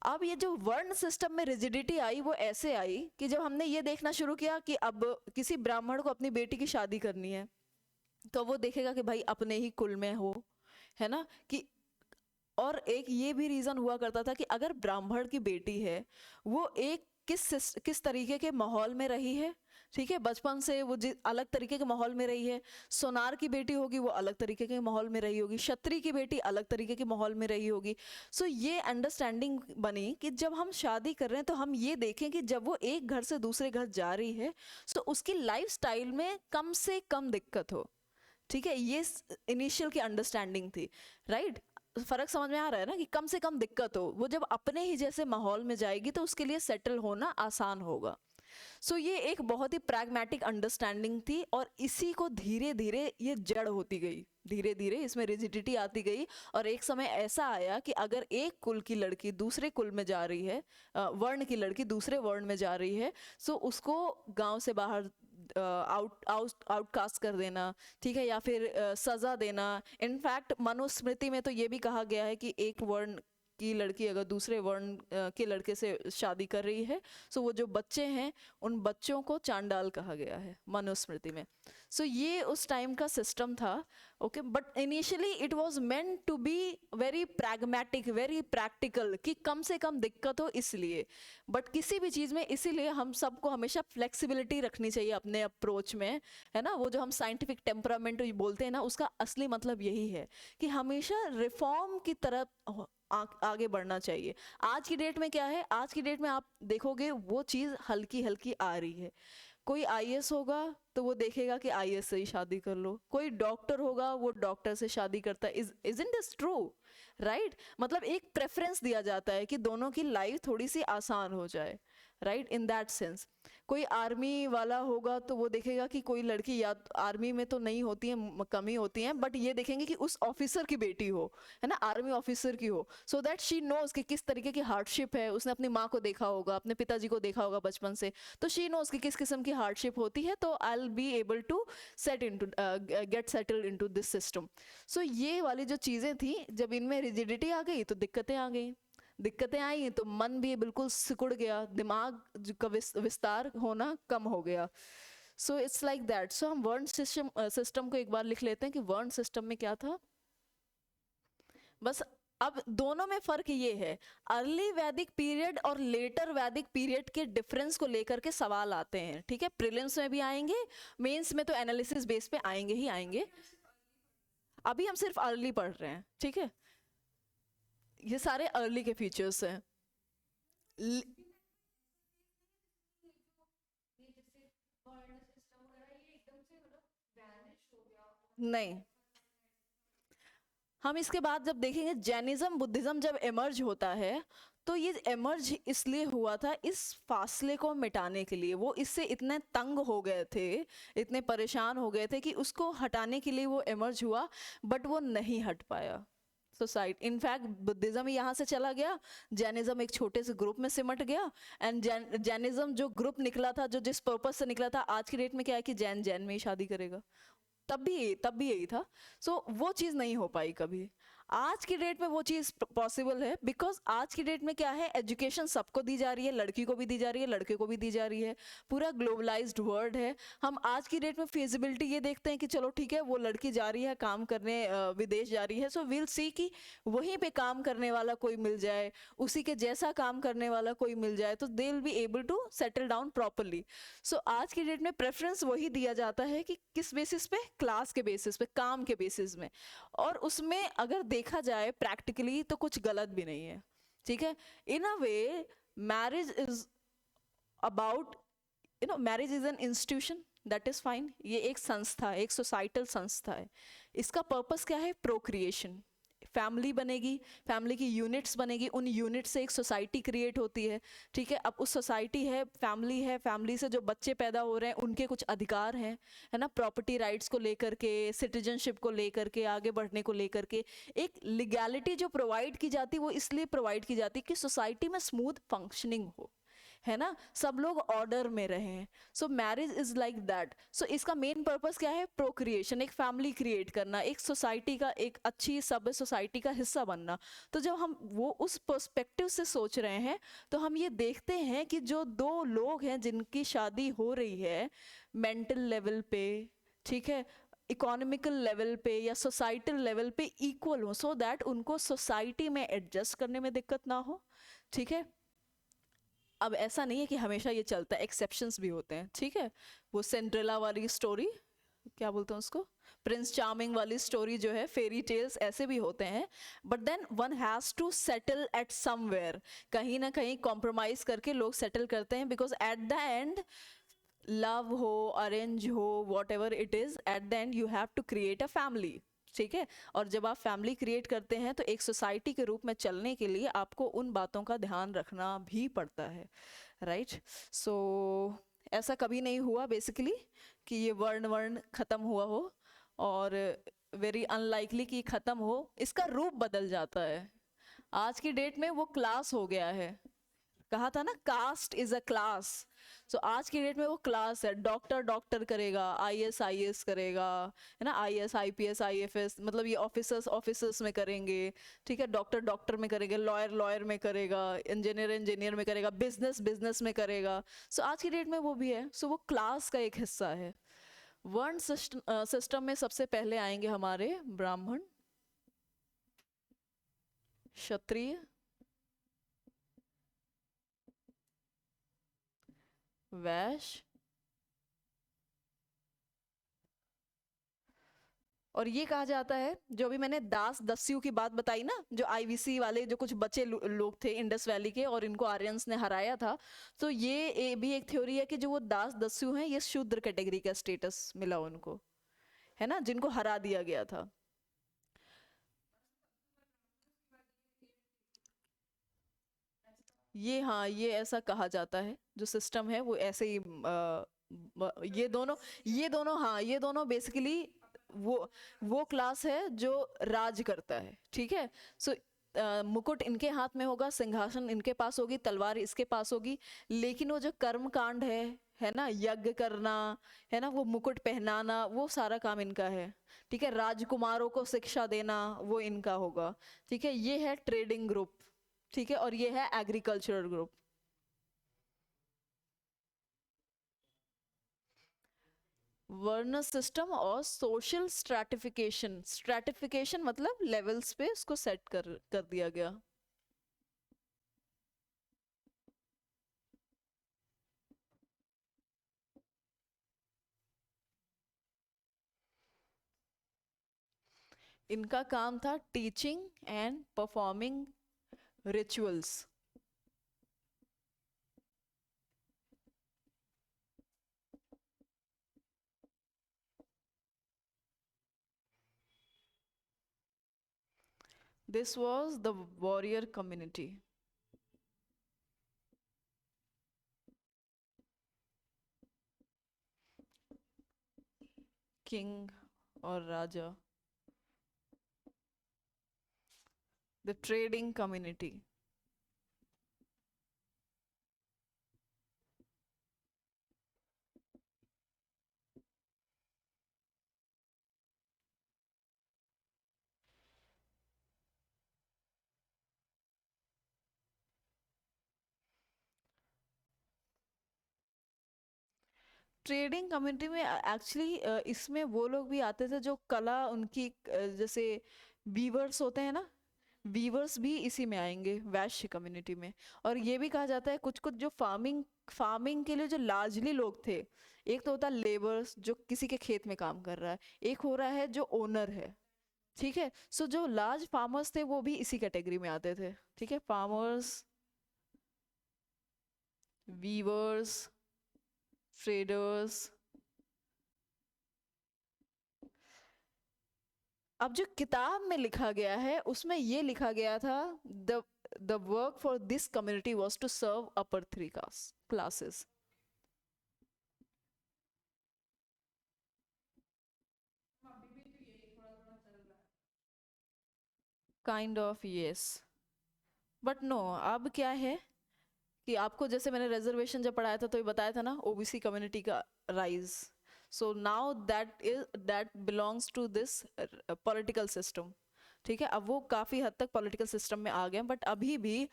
अब ये जो वर्ण सिस्टम में रिजिडिटी आई वो ऐसे आई कि जब हमने ये देखना शुरू किया कि अब किसी ब्राह्मण को अपनी बेटी की शादी करनी है तो वो देखेगा कि भाई अपने ही कुल में हो, है ना। कि और एक ये भी रीजन हुआ करता था कि अगर ब्राह्मण की बेटी है वो एक किस तरीके के माहौल में रही है, ठीक है, बचपन से वो अलग तरीके के माहौल में रही है। सोनार की बेटी होगी वो अलग तरीके के माहौल में रही होगी, क्षत्रिय की बेटी अलग तरीके के माहौल में रही होगी। सो ये अंडरस्टैंडिंग बनी कि जब हम शादी कर रहे हैं तो हम ये देखें कि जब वो एक घर से दूसरे घर जा रही है तो उसकी लाइफस्टाइल में कम से कम दिक्कत हो, ठीक है। ये इनिशियल की अंडरस्टैंडिंग थी, राइट। फर्क समझ में आ रहा है ना कि कम से कम दिक्कत हो, वो जब अपने ही जैसे माहौल में जाएगी तो उसके लिए सेटल होना आसान होगा। सो ये एक बहुत ही प्रैग्मेटिक अंडरस्टैंडिंग थी और इसी को धीरे धीरे ये जड़ होती गई, धीरे धीरे इसमें रिजिडिटी आती गई। और एक समय ऐसा आया कि अगर एक कुल की लड़की दूसरे कुल में जा रही है, वर्ण की लड़की दूसरे वर्ण में जा रही है, सो उसको गांव से बाहर आउटकास्ट कर देना, ठीक है, या फिर सजा देना। इनफैक्ट मनुस्मृति में तो ये भी कहा गया है कि एक वर्ण की लड़की अगर दूसरे वर्ण के लड़के से शादी कर रही है, सो वो जो बच्चे हैं उन बच्चों को चांडाल कहा गया है मनुस्मृति में। सो ये उस टाइम का सिस्टम था, okay. But initially it was meant to be very pragmatic, very practical, कि कम से कम दिक्कत हो इसलिए। बट किसी भी चीज़ में इसीलिए हम सबको हमेशा फ्लेक्सिबिलिटी रखनी चाहिए अपने अप्रोच में, है ना। वो जो हम साइंटिफिक टेम्परामेंट बोलते हैं ना, उसका असली मतलब यही है कि हमेशा रिफॉर्म की तरफ आगे बढ़ना चाहिए। आज की डेट में क्या है, आज की डेट में आप देखोगे वो चीज़ हल्की हल्की आ रही है। कोई आईएएस होगा तो वो देखेगा कि आईएएस से ही शादी कर लो, कोई डॉक्टर होगा वो डॉक्टर से शादी करता है। Isn't this true, right. मतलब एक प्रेफरेंस दिया जाता है कि दोनों की लाइफ थोड़ी सी आसान हो जाए, राइट, इन दैट सेंस। कोई आर्मी वाला होगा तो वो देखेगा कि कोई लड़की, या आर्मी में तो नहीं होती है, कम ही होती हैं, बट ये देखेंगे कि उस ऑफिसर की बेटी हो, है ना, आर्मी ऑफिसर की हो, सो दैट शी नोज कि किस तरीके की हार्डशिप है। उसने अपनी माँ को देखा होगा, अपने पिताजी को देखा होगा बचपन से, तो शी नोज कि किस किस्म की हार्डशिप होती है, तो I will be able to get settled into this system. So ये वाली जो चीज़ें थी, जब इनमें रिजिडिटी आ गई तो दिक्कतें आ गई। दिक्कतें आई तो मन भी बिल्कुल सिकुड़ गया, दिमाग का विस्तार होना कम हो गया। So it's like that. So हम वर्ण सिस्टम को एक बार लिख लेते हैं कि वर्ण सिस्टम में क्या था। बस अब दोनों में फर्क ये है, अर्ली वैदिक पीरियड और लेटर वैदिक पीरियड के डिफरेंस को लेकर के सवाल आते हैं, ठीक है। प्रीलिम्स में भी आएंगे, मेंस में तो एनालिसिस बेस पे आएंगे ही आएंगे। अभी हम सिर्फ अर्ली पढ़ रहे हैं, ठीक है। ये सारे अर्ली के फीचर्स हैं। नहीं, हम इसके बाद जब देखेंगे जैनिज्म बुद्धिज्म जब एमर्ज होता है तो ये एमर्ज इसलिए हुआ था इस फासले को मिटाने के लिए। वो इससे इतने तंग हो गए थे, इतने परेशान हो गए थे कि उसको हटाने के लिए वो एमर्ज हुआ, बट वो नहीं हट पाया सोसाइटी। इनफैक्ट बुद्धिज्म यहाँ से चला गया, जैनिज्म एक छोटे से ग्रुप में सिमट गया, एंड जैनिज्म जो ग्रुप निकला था, जो जिस पर्पस से निकला था, आज की डेट में क्या है कि जैन जैन में ही शादी करेगा। तब भी यही था। सो वो चीज़ नहीं हो पाई कभी। आज की डेट में वो चीज़ पॉसिबल है, बिकॉज आज की डेट में क्या है, एजुकेशन सबको दी जा रही है, लड़की को भी दी जा रही है, लड़के को भी दी जा रही है, पूरा ग्लोबलाइज्ड वर्ल्ड है। हम आज की डेट में फिजिबिलिटी ये देखते हैं कि चलो ठीक है, वो लड़की जा रही है काम करने, विदेश जा रही है, सो विल सी कि वहीं पे काम करने वाला कोई मिल जाए, उसी के जैसा काम करने वाला कोई मिल जाए, तो they will be able to settle down properly. So आज की डेट में प्रेफरेंस वही दिया जाता है कि किस बेसिस पे, क्लास के बेसिस पे, काम के बेसिस में। और उसमें अगर देखा जाए प्रैक्टिकली तो कुछ गलत भी नहीं है, ठीक है। In a way marriage is about, marriage is an institution, that is fine. ये एक संस्था है, एक सोसाइटल संस्था है। इसका पर्पस क्या है, प्रोक्रिएशन। फैमिली बनेगी, फैमिली की यूनिट्स बनेगी, उन यूनिट से एक सोसाइटी क्रिएट होती है, ठीक है। अब उस सोसाइटी है, फैमिली से जो बच्चे पैदा हो रहे हैं उनके कुछ अधिकार हैं, है ना, प्रॉपर्टी राइट्स को लेकर के, सिटीजनशिप को लेकर के, आगे बढ़ने को लेकर के एक लीगैलिटी जो प्रोवाइड की जाती है, वो इसलिए प्रोवाइड की जाती है कि सोसाइटी में स्मूथ फंक्शनिंग हो, है ना, सब लोग ऑर्डर में रहें। So marriage is like that. So इसका मेन पर्पस क्या है, प्रोक्रिएशन, एक फैमिली क्रिएट करना, एक सोसाइटी का, एक अच्छी सभ्य सोसाइटी का हिस्सा बनना। तो जब हम वो उस पर्सपेक्टिव से सोच रहे हैं तो हम ये देखते हैं कि जो दो लोग हैं जिनकी शादी हो रही है मेंटल लेवल पे, ठीक है, इकोनॉमिकल लेवल पे या सोसाइटल लेवल पे इक्वल हो, सो दैट उनको सोसाइटी में एडजस्ट करने में दिक्कत ना हो, ठीक है। अब ऐसा नहीं है कि हमेशा ये चलता है, एक्सेप्शंस भी होते हैं, ठीक है। वो सिंड्रेला वाली स्टोरी, क्या बोलते हैं उसको, प्रिंस चार्मिंग वाली स्टोरी जो है, फेरी टेल्स ऐसे भी होते हैं, but then one has to settle at somewhere, कहीं ना कहीं कॉम्प्रोमाइज करके लोग सेटल करते हैं, because at the end love हो, अरेंज हो, whatever it is, at the end you have to create a family, ठीक है। और जब आप फैमिली क्रिएट करते हैं तो एक सोसाइटी के रूप में चलने के लिए आपको उन बातों का ध्यान रखना भी पड़ता है, राइट। सो ऐसा कभी नहीं हुआ बेसिकली कि ये वर्ण वर्ण खत्म हुआ हो, और वेरी अनलाइकली कि खत्म हो, इसका रूप बदल जाता है। आज की डेट में वो क्लास हो गया है, कहा था ना कास्ट इज अ क्लास। सो आज की डेट में वो क्लास है, डॉक्टर डॉक्टर करेगा, आईएएस आईएएस करेगा, है ना, आईएएस आईपीएस आईएफएस, मतलब ये ऑफिसर्स ऑफिसर्स में करेंगे, ठीक है, डॉक्टर डॉक्टर में करेंगे, लॉयर लॉयर में करेगा, इंजीनियर इंजीनियर में करेगा, बिजनेस बिजनेस में करेगा। सो आज की डेट में वो भी है, सो वो क्लास का एक हिस्सा है। वर्ण सिस्टम में सबसे पहले आएंगे हमारे ब्राह्मण, क्षत्रिय, वैश्य, और ये कहा जाता है, जो अभी मैंने दास दस्यु की बात बताई ना, जो आईवीसी वाले जो कुछ बचे लोग थे इंडस वैली के, और इनको आर्यंस ने हराया था, तो ये भी एक थ्योरी है कि जो वो दास दस्यु हैं, ये शूद्र कैटेगरी का स्टेटस मिला उनको, है ना, जिनको हरा दिया गया था। ये हाँ, ये ऐसा कहा जाता है, जो सिस्टम है वो ऐसे ही ये दोनों हाँ, ये दोनों बेसिकली वो क्लास है जो राज करता है, ठीक है। सो मुकुट इनके हाथ में होगा, सिंहासन इनके पास होगी, तलवार इसके पास होगी, लेकिन वो जो कर्म कांड है ना, यज्ञ करना, है ना, वो मुकुट पहनाना, वो सारा काम इनका है, ठीक है। राजकुमारों को शिक्षा देना वो इनका होगा, ठीक है। ये है ट्रेडिंग ग्रुप, ठीक है, और ये है एग्रीकल्चरल ग्रुप। वर्ण सिस्टम और सोशल स्ट्रैटिफिकेशन, स्ट्रैटिफिकेशन मतलब लेवल्स पे उसको सेट कर दिया गया। इनका काम था teaching and performing rituals. This was the warrior community. King और राजा, the trading community. Trading community में एक्चुअली इसमें वो लोग भी आते थे जो कला उनकी, जैसे वीवर्स होते हैं ना, वीवर्स भी इसी में आएंगे, वैश्य कम्युनिटी में। और ये भी कहा जाता है कुछ कुछ जो फार्मिंग फार्मिंग के लिए जो लार्जली लोग थे, एक तो होता है लेबर्स जो किसी के खेत में काम कर रहा है, एक हो रहा है जो ओनर है, ठीक है। सो जो लार्ज फार्मर्स थे वो भी इसी कैटेगरी में आते थे, ठीक है, फार्मर्स, वीवर्स, ट्रेडर्स। अब जो किताब में लिखा गया है उसमें ये लिखा गया था, the the work for this community was to serve upper three classes. Kind of yes, but no, अब क्या है कि आपको, जैसे मैंने रिजर्वेशन जब पढ़ाया था तो ये बताया था ना, ओबीसी कम्युनिटी का rise. So now that belongs to this political system, ठीक है। अब वो काफी हद तक पॉलिटिकल सिस्टम में आ गए, बट अभी भी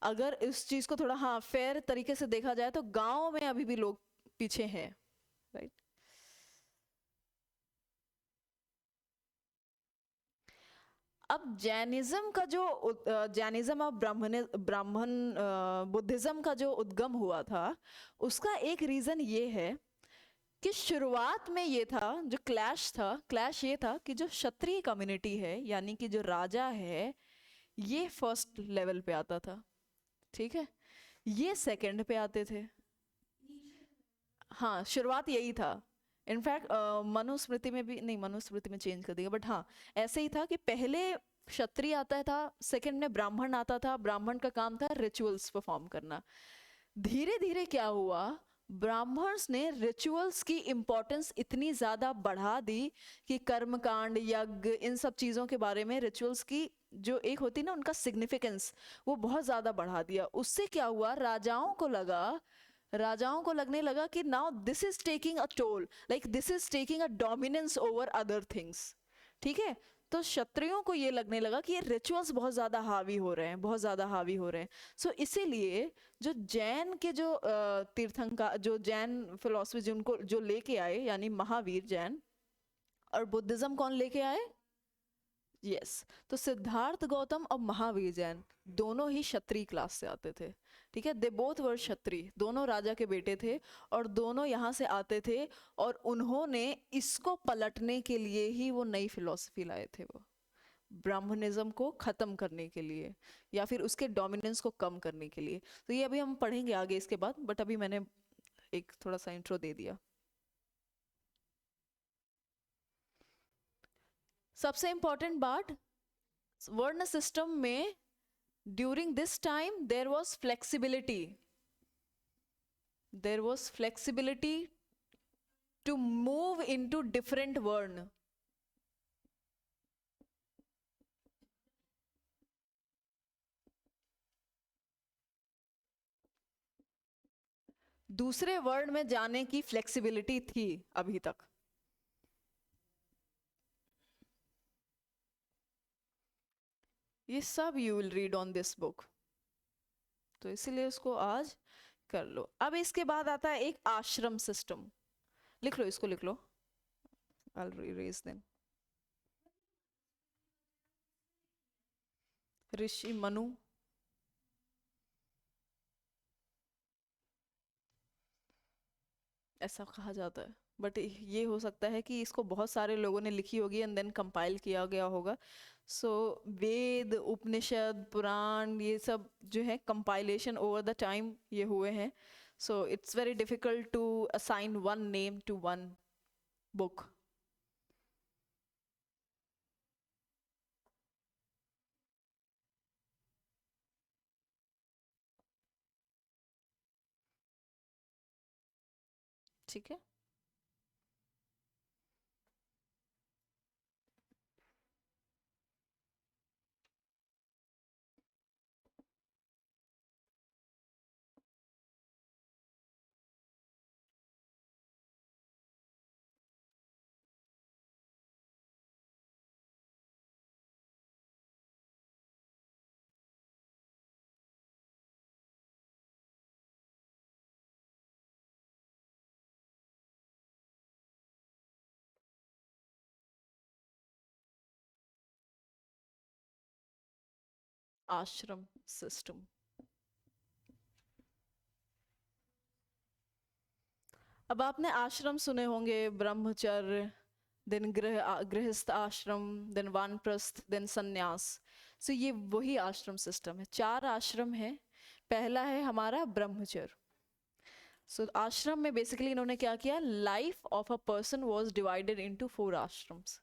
अगर इस चीज को थोड़ा हाँ फेयर तरीके से देखा जाए तो गांव में अभी भी लोग पीछे हैं, राइट। अब जैनिज्म का जो जैनिज्म और ब्राह्मण बुद्धिज्म का जो उद्गम हुआ था, उसका एक रीजन ये है कि शुरुआत में ये था, जो क्लैश ये था कि जो क्षत्रिय कम्युनिटी है, यानी कि जो राजा है, ये फर्स्ट लेवल पे आता था, ठीक है, ये सेकंड पे आते थे। हाँ, शुरुआत यही था। इनफैक्ट मनुस्मृति में भी नहीं, मनुस्मृति में चेंज कर दिया, बट हाँ ऐसे ही था कि पहले क्षत्रिय आता था, सेकंड में ब्राह्मण आता था। ब्राह्मण का काम था रिचुअल्स परफॉर्म करना। धीरे धीरे क्या हुआ, ब्राह्मण्स ने रिचुअल्स की इंपॉर्टेंस इतनी ज्यादा बढ़ा दी कि कर्मकांड, यज्ञ, इन सब चीजों के बारे में रिचुअल्स की जो एक होती ना उनका सिग्निफिकेंस, वो बहुत ज्यादा बढ़ा दिया। उससे क्या हुआ, राजाओं को लगने लगा कि now this is taking a toll, like this is taking a dominance over other things, ठीक है। तो क्षत्रियों को ये लगने लगा कि ये रिचुअल्स बहुत ज्यादा हावी हो रहे हैं, बहुत ज्यादा हावी हो रहे हैं। सो इसीलिए जो जैन के जो तीर्थंकर, जो जैन फिलोसफी जिनको जो लेके आए, यानी महावीर जैन, और बुद्धिज्म कौन लेके आए, यस, तो सिद्धार्थ गौतम और महावीर जैन दोनों ही क्षत्रिय क्लास से आते थे, ठीक है। दे बोथ वर क्षत्रिय, दोनों राजा के बेटे थे और दोनों यहाँ से आते थे, और उन्होंने इसको पलटने के लिए ही वो नई फिलॉसफी लाए थे, वो ब्राह्मणिज्म को खत्म करने के लिए या फिर उसके डोमिनेंस को कम करने के लिए। तो ये अभी हम पढ़ेंगे आगे इसके बाद, बट अभी मैंने एक थोड़ा सा इंट्रो दे दिया। सबसे इंपॉर्टेंट बात, वर्ण सिस्टम में during this time there was flexibility to move into different वर्ण। दूसरे वर्ण में जाने की फ्लेक्सिबिलिटी थी अभी तक। ये सब you will read on this book, तो इसीलिए इसको आज कर लो। अब इसके बाद आता है एक आश्रम सिस्टम, लिख लो, इसको लिख लो, I'll erase them। ऋषि मनु, ऐसा कहा जाता है, बट ये हो सकता है कि इसको बहुत सारे लोगों ने लिखी होगी एंड देन कंपाइल किया गया होगा। सो वेद, उपनिषद, पुराण, ये सब जो है कंपाइलेशन ओवर द टाइम ये हुए हैं। So it's very difficult to assign one name to one book. ठीक है, आश्रम सिस्टम। अब आपने आश्रम सुने होंगे, ब्रह्मचर्य, देन गृहस्थ आश्रम, देन वानप्रस्थ, देन संन्यास। सो ये वही आश्रम सिस्टम है। 4 आश्रम है। पहला है हमारा ब्रह्मचर्य। सो आश्रम में बेसिकली इन्होंने क्या किया, life of a person was divided into 4 ashrams.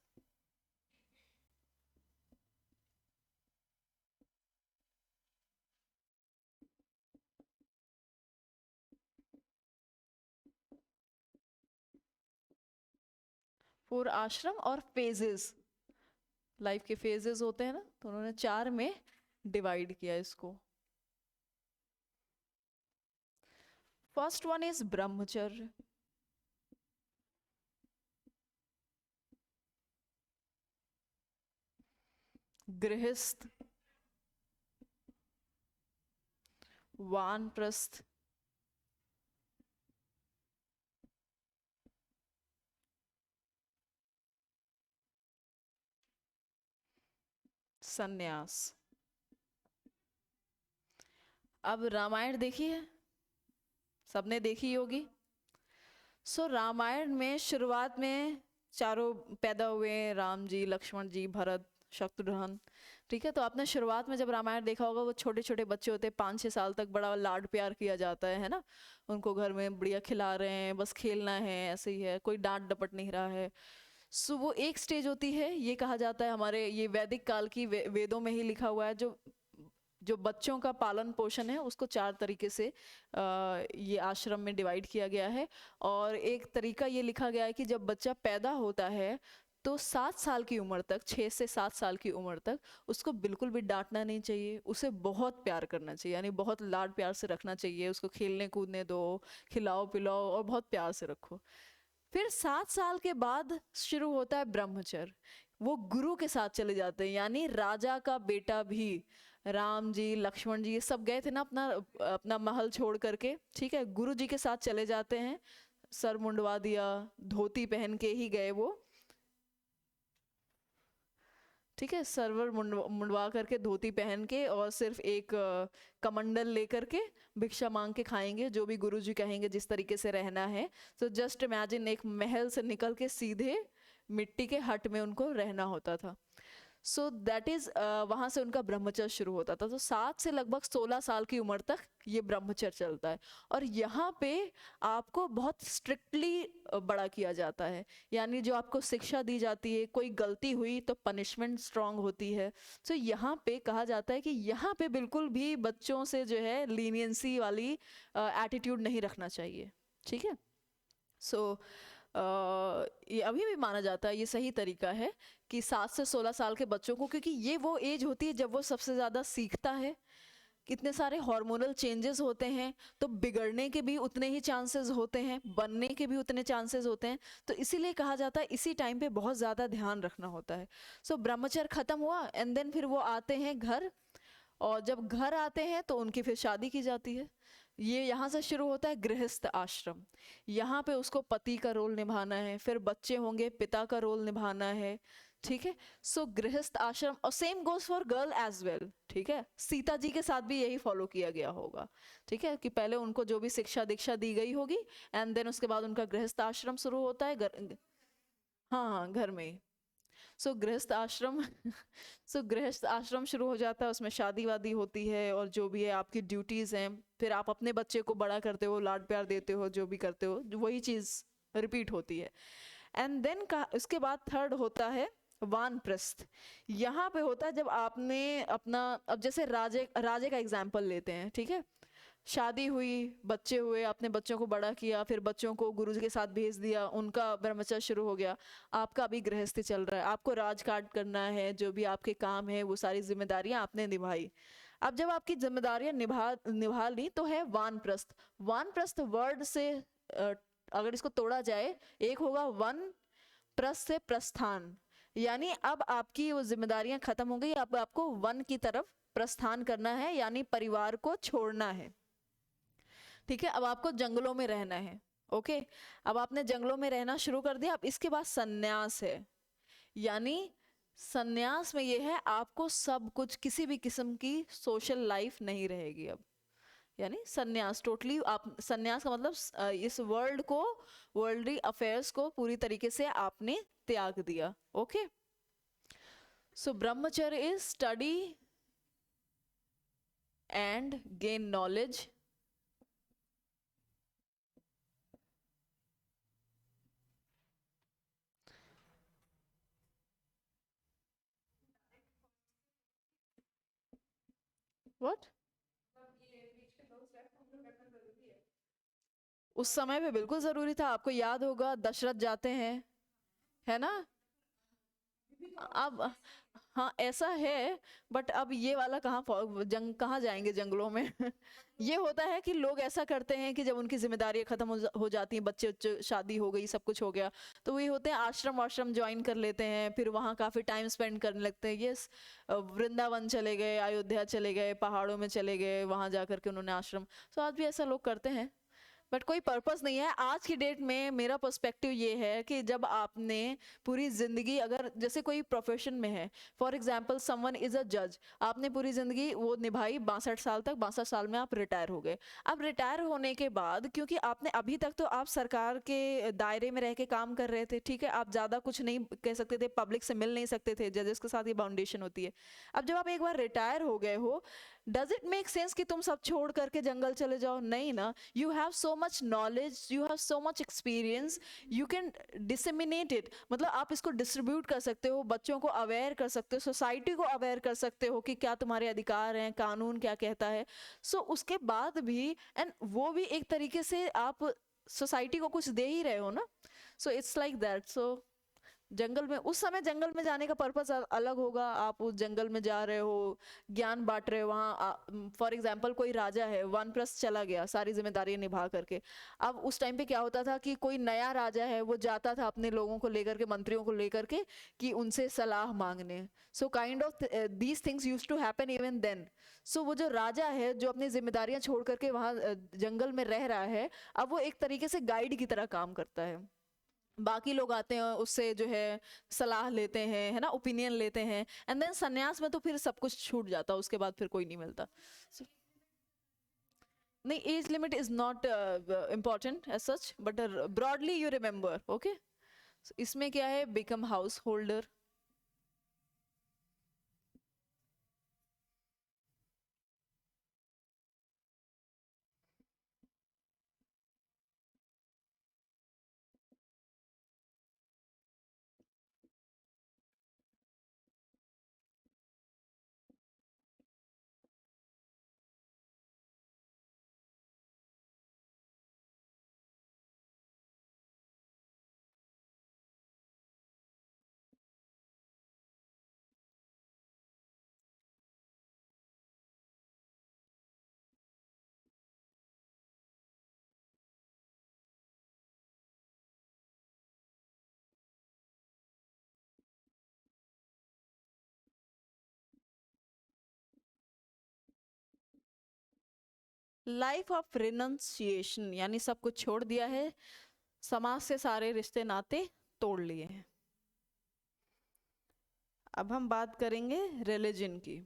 Four आश्रम और फेजेस, लाइफ के फेजेस होते हैं ना, तो उन्होंने 4 में डिवाइड किया इसको। फर्स्ट वन इज ब्रह्मचर्य। गृहस्थ, वानप्रस्थ, संन्यास। अब रामायण देखी है, सबने देखी होगी। रामायण में शुरुआत में चारों पैदा हुए, राम जी, लक्ष्मण जी, भरत, शत्रुघ्न। ठीक है, तो आपने शुरुआत में जब रामायण देखा होगा, वो छोटे छोटे बच्चे होते हैं, 5-6 साल तक बड़ा लाड प्यार किया जाता है ना। उनको घर में बढ़िया खिला रहे हैं, बस खेलना है, ऐसे ही है, कोई डांट डपट नहीं रहा है। वो एक स्टेज होती है, ये कहा जाता है हमारे ये वैदिक काल की वेदों में ही लिखा हुआ है, जो जो बच्चों का पालन पोषण है उसको 4 तरीके से ये आश्रम में डिवाइड किया गया है। और एक तरीका ये लिखा गया है कि जब बच्चा पैदा होता है तो 7 साल की उम्र तक, 6 से 7 साल की उम्र तक उसको बिल्कुल भी डांटना नहीं चाहिए, उसे बहुत प्यार करना चाहिए, यानी बहुत लाड प्यार से रखना चाहिए, उसको खेलने कूदने दो, खिलाओ पिलाओ और बहुत प्यार से रखो। फिर 7 साल के बाद शुरू होता है ब्रह्मचर्य, वो गुरु के साथ चले जाते हैं, यानी राजा का बेटा भी, राम जी, लक्ष्मण जी, ये सब गए थे ना अपना अपना महल छोड़ करके, ठीक है, गुरु जी के साथ चले जाते हैं, सर मुंडवा दिया, धोती पहन के ही गए वो, ठीक है, सरवर मुंडवा करके, धोती पहन के, और सिर्फ एक कमंडल लेकर के भिक्षा मांग के खाएंगे, जो भी गुरुजी कहेंगे जिस तरीके से रहना है। तो जस्ट इमेजिन, एक महल से निकल के सीधे मिट्टी के हट में उनको रहना होता था। सो दैट इज, वहाँ से उनका ब्रह्मचर्य शुरू होता था। तो 7 से लगभग 16 साल की उम्र तक ये ब्रह्मचर्य चलता है। और यहाँ पे आपको बहुत स्ट्रिक्टली बड़ा किया जाता है, यानी जो आपको शिक्षा दी जाती है, कोई गलती हुई तो पनिशमेंट स्ट्रांग होती है। तो यहाँ पे कहा जाता है कि यहाँ पे बिल्कुल भी बच्चों से जो है लीनियंसी वाली एटीट्यूड नहीं रखना चाहिए, ठीक है। ये अभी भी माना जाता है, ये सही तरीका है कि 7 से 16 साल के बच्चों को, क्योंकि ये वो एज होती है जब वो सबसे ज़्यादा सीखता है, कितने सारे हार्मोनल चेंजेस होते हैं, तो बिगड़ने के भी उतने ही चांसेस होते हैं, बनने के भी उतने चांसेस होते हैं। तो इसीलिए कहा जाता है इसी टाइम पे बहुत ज़्यादा ध्यान रखना होता है। ब्रह्मचर्य खत्म हुआ एंड देन फिर वो आते हैं घर, और जब घर आते हैं तो उनकी फिर शादी की जाती है। ये यहाँ से शुरू होता है गृहस्थ आश्रम, यहाँ पे उसको पति का रोल निभाना है, फिर बच्चे होंगे, पिता का रोल निभाना है, ठीक है। गृहस्थ आश्रम, और same goes for girl as well, ठीक है। सीता जी के साथ भी यही फॉलो किया गया होगा, ठीक है, कि पहले उनको जो भी शिक्षा दीक्षा दी गई होगी एंड देन उसके बाद उनका गृहस्थ आश्रम शुरू होता है, हाँ हाँ, घर में ही। गृहस्थ आश्रम गृहस्थ आश्रम शुरू हो जाता है, उसमें शादी वादी होती है और जो भी है आपकी ड्यूटीज हैं, फिर आप अपने बच्चे को बड़ा करते हो, लाड प्यार देते हो, जो भी करते हो, वही चीज रिपीट होती है। एंड देन का उसके बाद थर्ड होता है वानप्रस्थ। यहाँ पे होता है जब आपने अपना, अब जैसे राजे का एग्जाम्पल लेते हैं, ठीक है, शादी हुई, बच्चे हुए, आपने बच्चों को बड़ा किया, फिर बच्चों को गुरु जी के साथ भेज दिया, उनका ब्रह्मचर्य शुरू हो गया, आपका अभी गृहस्थी चल रहा है, आपको राजकाज करना है, जो भी आपके काम है वो सारी जिम्मेदारियां आपने निभाई। अब जब आपकी जिम्मेदारियां निभा ली तो है वानप्रस्थ। वानप्रस्थ वर्ड से अगर इसको तोड़ा जाए, एक होगा वन, प्रस्थ से प्रस्थान, यानी अब आपकी वो जिम्मेदारियां खत्म हो गई, अब आपको वन की तरफ प्रस्थान करना है, यानी परिवार को छोड़ना है, ठीक है। अब आपको जंगलों में रहना है, ओके। अब आपने जंगलों में रहना शुरू कर दिया। अब इसके बाद सन्यास है, यानी सन्यास में ये है आपको सब कुछ, किसी भी किस्म की सोशल लाइफ नहीं रहेगी अब, यानी सन्यास टोटली। आप, सन्यास का मतलब इस वर्ल्ड को, वर्ल्डली अफेयर्स को पूरी तरीके से आपने त्याग दिया, ओके। ब्रह्मचर्य is study and gain knowledge, what, उस समय पे बिल्कुल जरूरी था। आपको याद होगा दशरथ जाते हैं, है ना। अब हाँ ऐसा है, बट अब ये वाला कहाँ जाएंगे जंगलों में ये होता है कि लोग ऐसा करते हैं कि जब उनकी जिम्मेदारियां खत्म हो जाती हैं, बच्चे शादी हो गई, सब कुछ हो गया, तो वही होते हैं आश्रम ज्वाइन कर लेते हैं, फिर वहाँ काफी टाइम स्पेंड करने लगते हैं। यस, वृंदावन चले गए, अयोध्या चले गए, पहाड़ों में चले गए, वहां जाकर के उन्होंने आश्रम, तो आज भी ऐसा लोग करते हैं। बट कोई पर्पस नहीं है आज की डेट में। मेरा पर्सपेक्टिव ये है कि जब आपने पूरी जिंदगी, अगर जैसे कोई प्रोफेशन में है, for example someone is a जज, आपने पूरी जिंदगी वो निभाई 62 साल तक, 62 साल में आप रिटायर हो गए। अब रिटायर होने के बाद, क्योंकि आपने अभी तक तो आप सरकार के दायरे में रह के काम कर रहे थे, ठीक है, आप ज्यादा कुछ नहीं कह सकते थे, पब्लिक से मिल नहीं सकते थे, जजेस के साथ ये बाउंडेशन होती है। अब जब आप एक बार रिटायर हो गए हो, डज इट मेक सेंस कि तुम सब छोड़ करके जंगल चले जाओ? नहीं ना। You have so much knowledge, you have so much experience, you can disseminate it, मतलब आप इसको डिस्ट्रीब्यूट कर सकते हो, बच्चों को अवेयर कर सकते हो, सोसाइटी को अवेयर कर सकते हो कि क्या तुम्हारे अधिकार हैं, कानून क्या कहता है। सो उसके बाद भी, एंड वो भी एक तरीके से आप सोसाइटी को कुछ दे ही रहे हो ना। So it's like that. So जंगल में, उस समय जंगल में जाने का पर्पस अलग होगा, आप उस जंगल में जा रहे हो, ज्ञान बांट रहे हो वहाँ। फॉर एग्जाम्पल कोई राजा है, वानप्रस्थ चला गया सारी जिम्मेदारियां निभा करके। अब उस टाइम पे क्या होता था कि कोई नया राजा है, वो जाता था अपने लोगों को लेकर के, मंत्रियों को लेकर के, कि उनसे सलाह मांगने। So kind of these things used to happen even then. So वो जो राजा है, जो अपनी जिम्मेदारियां छोड़ करके वहाँ जंगल में रह रहा है, अब वो एक तरीके से गाइड की तरह काम करता है। बाकी लोग आते हैं, उससे जो है सलाह लेते हैं, है ना, ओपिनियन लेते हैं, एंड देन सन्यास में तो फिर सब कुछ छूट जाता है, उसके बाद फिर कोई नहीं मिलता। So, नहीं, age limit is not important as such, but broadly you remember, okay. इसमें क्या है, become householder. Life of renunciation, यानी सब कुछ छोड़ दिया है, समाज से सारे रिश्ते नाते तोड़ लिए हैं। अब हम बात करेंगे रिलीजन की।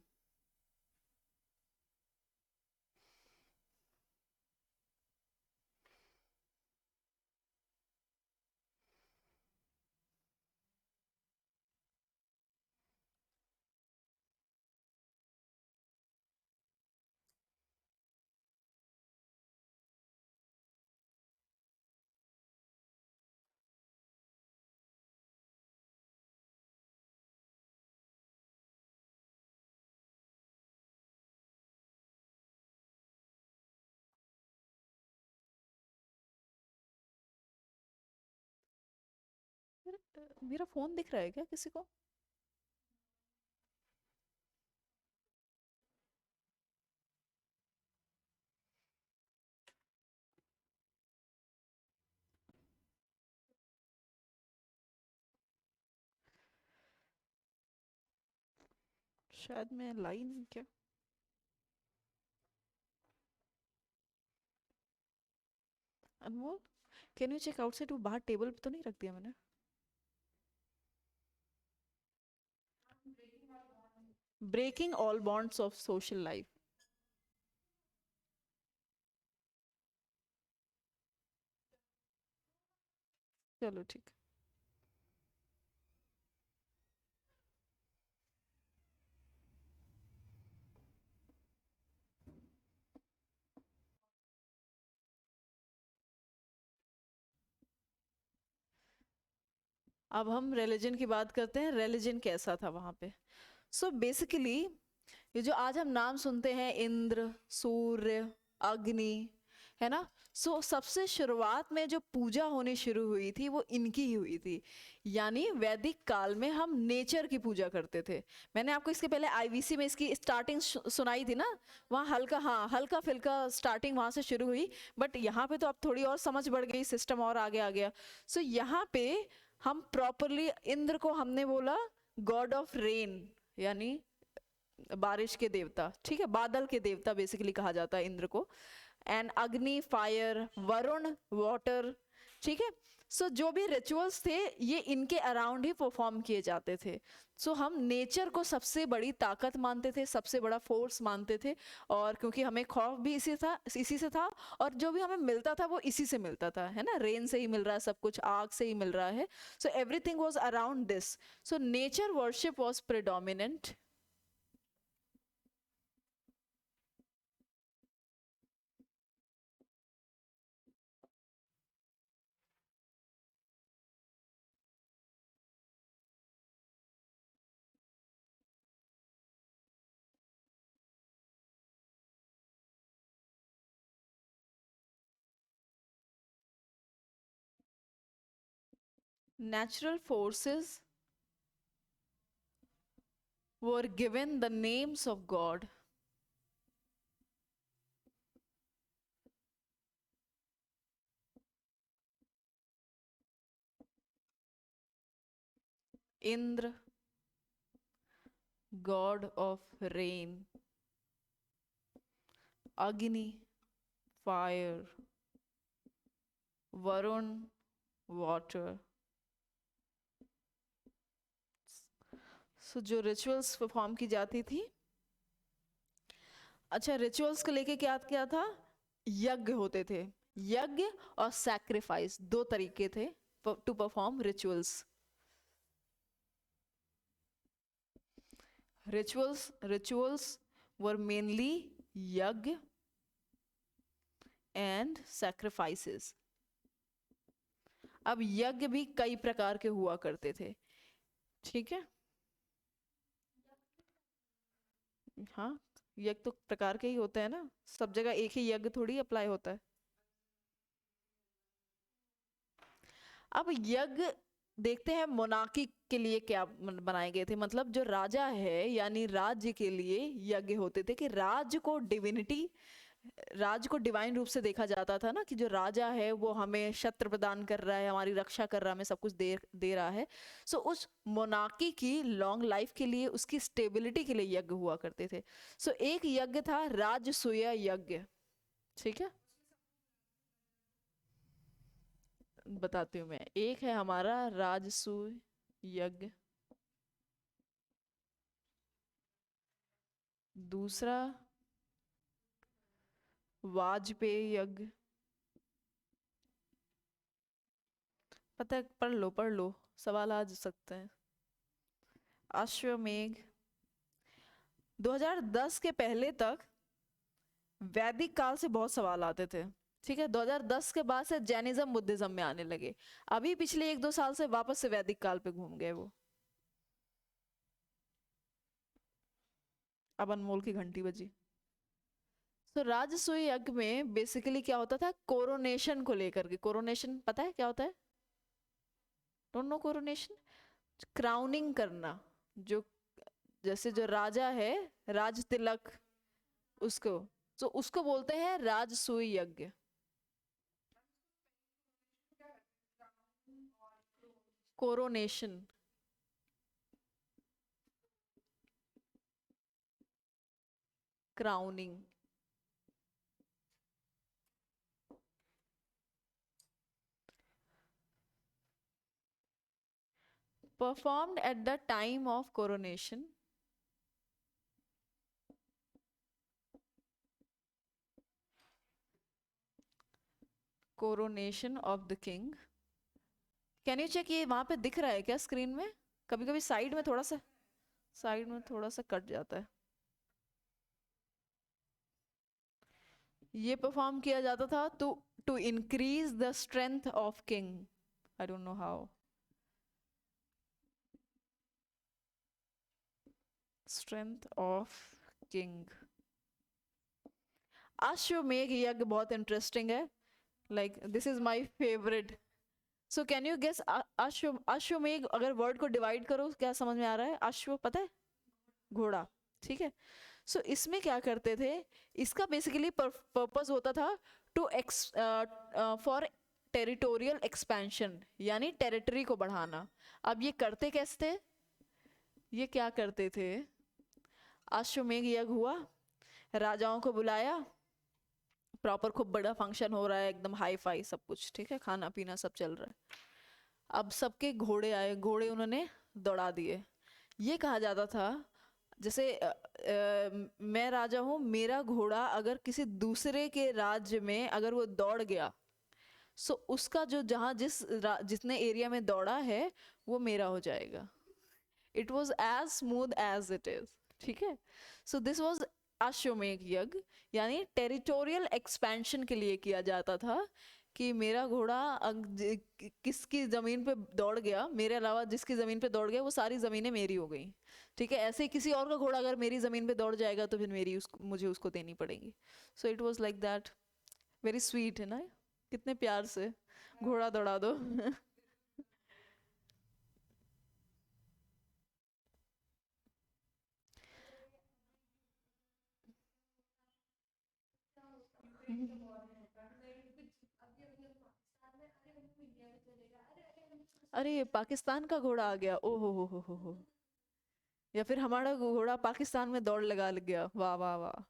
मेरा फोन दिख रहा है क्या किसी को? शायद मैं लाइन क्या, Anmol, can you check outside, वो बाहर टेबल पे तो नहीं रख दिया मैंने? Breaking all bonds of social life. चलो ठीक। अब हम रिलीजन की बात करते हैं, रिलीजन कैसा था वहां पे। सो बेसिकली ये जो आज हम नाम सुनते हैं, इंद्र, सूर्य, अग्नि, है ना, सो सबसे शुरुआत में जो पूजा होनी शुरू हुई थी वो इनकी ही हुई थी। यानी वैदिक काल में हम नेचर की पूजा करते थे। मैंने आपको इसके पहले आईवीसी में इसकी स्टार्टिंग सुनाई थी ना, वहाँ हल्का, हाँ हल्का फिल्का स्टार्टिंग वहाँ से शुरू हुई, बट यहाँ पे तो अब थोड़ी और समझ बढ़ गई, सिस्टम और आगे आ गया। सो यहाँ पे हम प्रॉपरली इंद्र को हमने बोला गॉड ऑफ रेन, यानी बारिश के देवता, ठीक है, बादल के देवता बेसिकली कहा जाता है इंद्र को। एंड अग्नि फायर, वरुण वाटर, ठीक है। सो जो भी रिचुअल्स थे ये इनके अराउंड ही परफॉर्म किए जाते थे। सो हम नेचर को सबसे बड़ी ताकत मानते थे, सबसे बड़ा फोर्स मानते थे, और क्योंकि हमें खौफ भी इसी से था, और जो भी हमें मिलता था वो इसी से मिलता था, है ना, रेन से ही मिल रहा है सब कुछ, आग से ही मिल रहा है। So everything was around this. So nature worship was predominant. Natural forces were given the names of God. Indra, god of rain; Agni, fire; Varun, water. जो रिचुअल्स परफॉर्म की जाती थी, अच्छा, रिचुअल्स को लेके क्या क्या था, यज्ञ होते थे। यज्ञ और सैक्रिफाइस दो तरीके थे to perform rituals. Rituals were mainly yajna and sacrifices. अब यज्ञ भी कई प्रकार के हुआ करते थे, ठीक है। हाँ, यज्ञ तो प्रकार के ही होते हैं ना, सब जगह एक ही यज्ञ थोड़ी अप्लाई होता है। अब यज्ञ देखते हैं मोनार्की के लिए क्या बनाए गए थे, मतलब जो राजा है यानी राज्य के लिए यज्ञ होते थे, कि राज्य को डिविनिटी, राज को डिवाइन रूप से देखा जाता था ना, कि जो राजा है वो हमें शस्त्र प्रदान कर रहा है, हमारी रक्षा कर रहा है, हमें सब कुछ दे रहा है। सो उस मोनार्की की लॉन्ग लाइफ के लिए, उसकी स्टेबिलिटी के लिए यज्ञ हुआ करते थे। सो एक यज्ञ था राजसूय यज्ञ, ठीक है, बताती हूँ मैं। एक है हमारा राजसूय यज्ञ, दूसरा वाजपेयी यज्ञ। पता है, पढ़ लो, सवाल आ सकते हैं। अश्वमेघ। 2010 के पहले तक वैदिक काल से बहुत सवाल आते थे, ठीक है। 2010 के बाद से जैनिज्म बुद्धिज्म में आने लगे। अभी पिछले 1-2 साल से वापस से वैदिक काल पे घूम गए वो। अब अनमोल की घंटी बजी। तो राजसूय यज्ञ में बेसिकली क्या होता था, कोरोनेशन को लेकर के। कोरोनेशन पता है क्या होता है? Don't know coronation? क्राउनिंग करना, जो जैसे जो राजा है, राज तिलक, उसको, तो उसको बोलते हैं राजसूय यज्ञ। Coronation, crowning. performed at the time of coronation, coronation of the king। Can you check, ये वहां पे दिख रहा है क्या स्क्रीन में? कभी कभी साइड में थोड़ा सा, साइड में थोड़ा सा कट जाता है। ये परफॉर्म किया जाता था to to increase the strength of king. I don't know how. Strength of king. Ashwamedha yagya बहुत इंटरेस्टिंग है, like this is my favourite. So can you guess, Ashwamedha अगर वर्ड को डिवाइड करो क्या समझ में आ रहा है? अश्व पता है, घोड़ा, ठीक है। सो इसमें क्या करते थे, इसका बेसिकली पर्पस होता था टू फॉर टेरिटोरियल एक्सपेंशन, यानी टेरिटरी को बढ़ाना। अब ये करते कैसे थे, ये क्या करते थे, अश्वमेघ यज्ञ हुआ, राजाओं को बुलाया, प्रॉपर खूब बड़ा फंक्शन हो रहा है, एकदम हाई फाई सब कुछ, ठीक है, खाना पीना सब चल रहा है। अब सबके घोड़े आए, घोड़े उन्होंने दौड़ा दिए। ये कहा जाता था जैसे मैं राजा हूँ, मेरा घोड़ा अगर किसी दूसरे के राज्य में अगर वो दौड़ गया, सो उसका जो जहाँ जितने एरिया में दौड़ा है वो मेरा हो जाएगा। It was as smooth as it is, ठीक है। सो दिस वॉज अश्वमेध यज्ञ, यानी टेरिटोरियल एक्सपेंशन के लिए किया जाता था कि मेरा घोड़ा किसकी जमीन पे दौड़ गया, मेरे अलावा जिसकी जमीन पे दौड़ गया वो सारी जमीनें मेरी हो गई, ठीक है। ऐसे ही किसी और का घोड़ा अगर मेरी जमीन पे दौड़ जाएगा तो फिर मुझे उसको देनी पड़ेगी। So it was like that. Very sweet है ना, कितने प्यार से घोड़ा दौड़ा दो। अरे ये पाकिस्तान का घोड़ा आ गया, ओ हो। या फिर हमारा घोड़ा पाकिस्तान में दौड़ लगा लग गया, वाह वाह वाह।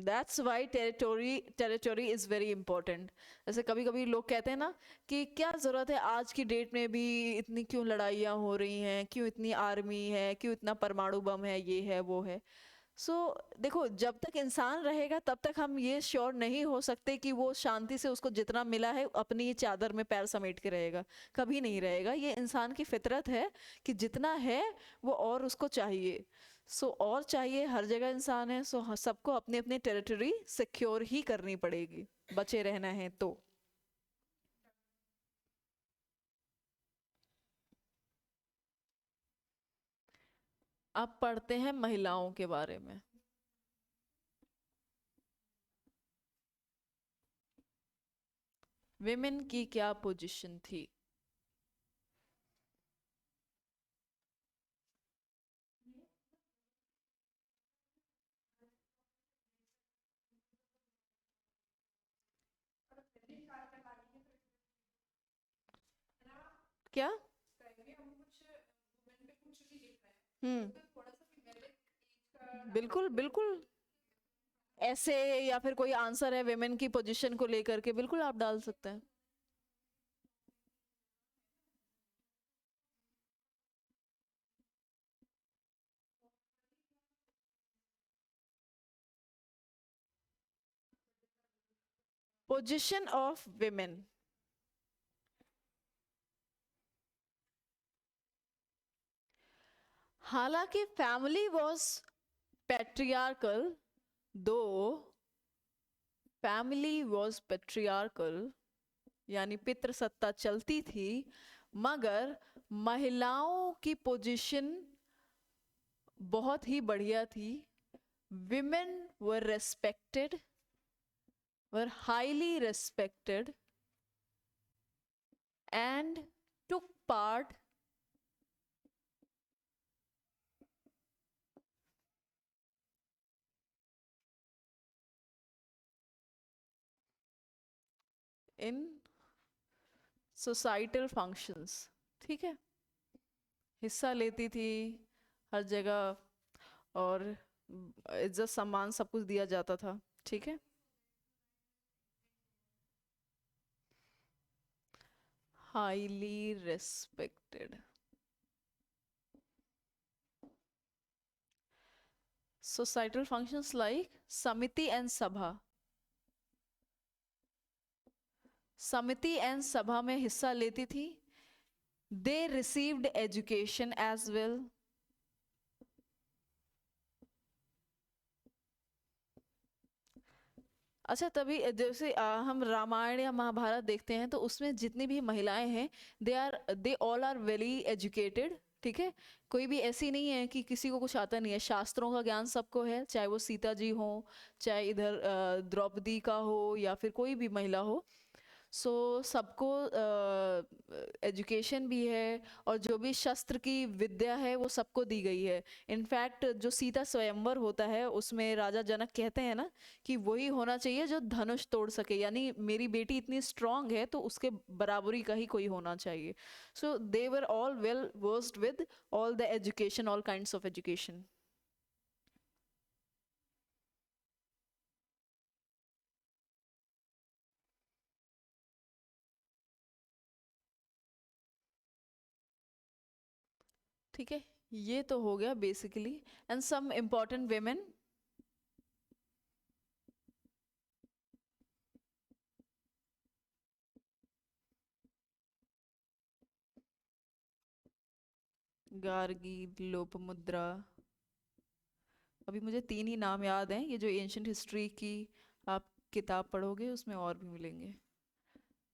That's why territory is very important. जैसे कभी कभी लोग कहते हैं ना कि क्या जरूरत है आज की डेट में भी इतनी क्यों लड़ाइयाँ हो रही हैं, क्यों इतनी आर्मी है, क्यों इतना परमाणु बम है, ये है वो है। सो देखो, जब तक इंसान रहेगा तब तक हम ये श्योर नहीं हो सकते कि वो शांति से उसको जितना मिला है अपनी ही चादर में पैर समेट के रहेगा, कभी नहीं रहेगा। ये इंसान की फितरत है कि जितना है वो और उसको चाहिए। सो और चाहिए, हर जगह इंसान है, सो सबको अपने अपने टेरिटरी सिक्योर ही करनी पड़ेगी, बचे रहना है तो। अब पढ़ते हैं महिलाओं के बारे में। विमेन की क्या पोजीशन थी? क्या? हम्म, बिल्कुल बिल्कुल। ऐसे या फिर कोई आंसर है विमेन की पोजीशन को लेकर के, बिल्कुल आप डाल सकते हैं। Position of women. हालांकि फैमिली वॉज पेट्रियार्कल, दो फैमिली वॉज पेट्रियार्कल यानी पितृसत्ता चलती थी, मगर महिलाओं की पोजीशन बहुत ही बढ़िया थी। Women were respected, were highly respected and took part in societal functions, ठीक है, हिस्सा लेती थी हर जगह, और इज्जत सम्मान सब कुछ दिया जाता था, ठीक है। Highly respected. Societal functions like samiti and sabha, samiti and sabha में हिस्सा लेती थी। They received education as well. अच्छा, तभी जैसे हम रामायण या महाभारत देखते हैं तो उसमें जितनी भी महिलाएं हैं, they all are very educated, ठीक है। कोई भी ऐसी नहीं है कि किसी को कुछ आता नहीं है, शास्त्रों का ज्ञान सबको है, चाहे वो सीता जी हो, चाहे इधर द्रौपदी का हो, या फिर कोई भी महिला हो। सो सबको एजुकेशन भी है, और जो भी शस्त्र की विद्या है वो सबको दी गई है। इनफैक्ट जो सीता स्वयंवर होता है उसमें राजा जनक कहते हैं ना कि वही होना चाहिए जो धनुष तोड़ सके, यानी मेरी बेटी इतनी स्ट्रांग है तो उसके बराबरी का ही कोई होना चाहिए। So they were all well versed with all the education, all kinds of education. ठीक है, ये तो हो गया basically. And some important women. Gargi, Lopamudra, अभी मुझे तीन ही नाम याद हैं। ये जो एंशंट हिस्ट्री की आप किताब पढ़ोगे उसमें और भी मिलेंगे।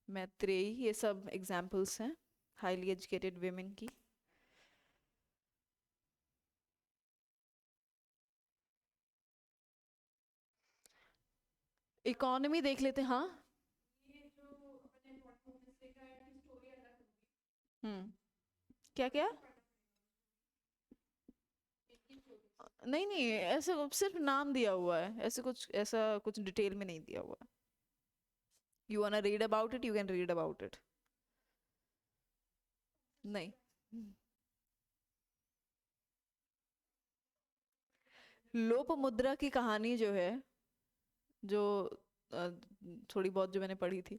मैत्रेयी, ये सब एग्जाम्पल्स हैं हाईली एजुकेटेड वेमेन की। इकोनॉमी देख लेते हैं, हाँ। हम्म। क्या क्या? नहीं नहीं, ऐसे सिर्फ नाम दिया हुआ है, ऐसे कुछ, ऐसा कुछ डिटेल में नहीं दिया हुआ। You वांना read about it, you can read about it. नहीं। लोप मुद्रा की कहानी जो है, जो अ, थोड़ी बहुत जो मैंने पढ़ी थी,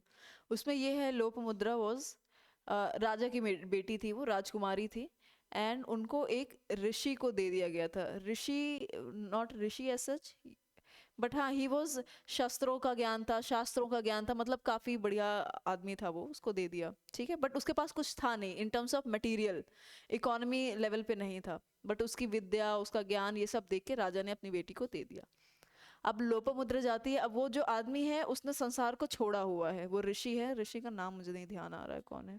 उसमें ये है लोप मुद्रा वॉज राजा की बेटी थी, वो राजकुमारी थी। एंड उनको एक ऋषि को दे दिया गया था। Rishi, not rishi as such, but हाँ ही वॉज, शस्त्रों का ज्ञान था, शास्त्रों का ज्ञान था, मतलब काफी बढ़िया आदमी था वो, उसको दे दिया। ठीक है, बट उसके पास कुछ था नहीं in terms of material, economy level पे नहीं था, बट उसकी विद्या, उसका ज्ञान, ये सब देख के राजा ने अपनी बेटी को दे दिया। अब लोपामुद्रा जाती है, अब वो जो आदमी है उसने संसार को छोड़ा हुआ है, वो ऋषि है, ऋषि का नाम मुझे नहीं ध्यान आ रहा है कौन है,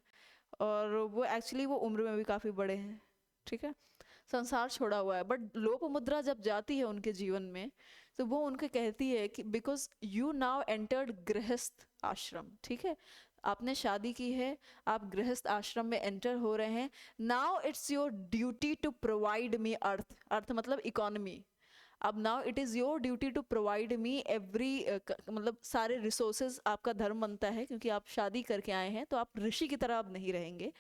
और वो एक्चुअली वो उम्र में भी काफी बड़े हैं। ठीक है, संसार छोड़ा हुआ है, बट लोप मुद्रा जब जाती है उनके जीवन में, तो वो उनके कहती है कि बिकॉज यू नाउ एंटर्ड गृहस्थ आश्रम, ठीक है, आपने शादी की है, आप गृहस्थ आश्रम में एंटर हो रहे हैं, now it's your duty to provide me artha, artha मतलब इकोनॉमी। अब now it is your duty to provide me every, मतलब सारे रिसोर्सेज आपका धर्म बनता है, क्योंकि आप शादी करके आए हैं, तो आप ऋषि की तरह अब नहीं रहेंगे,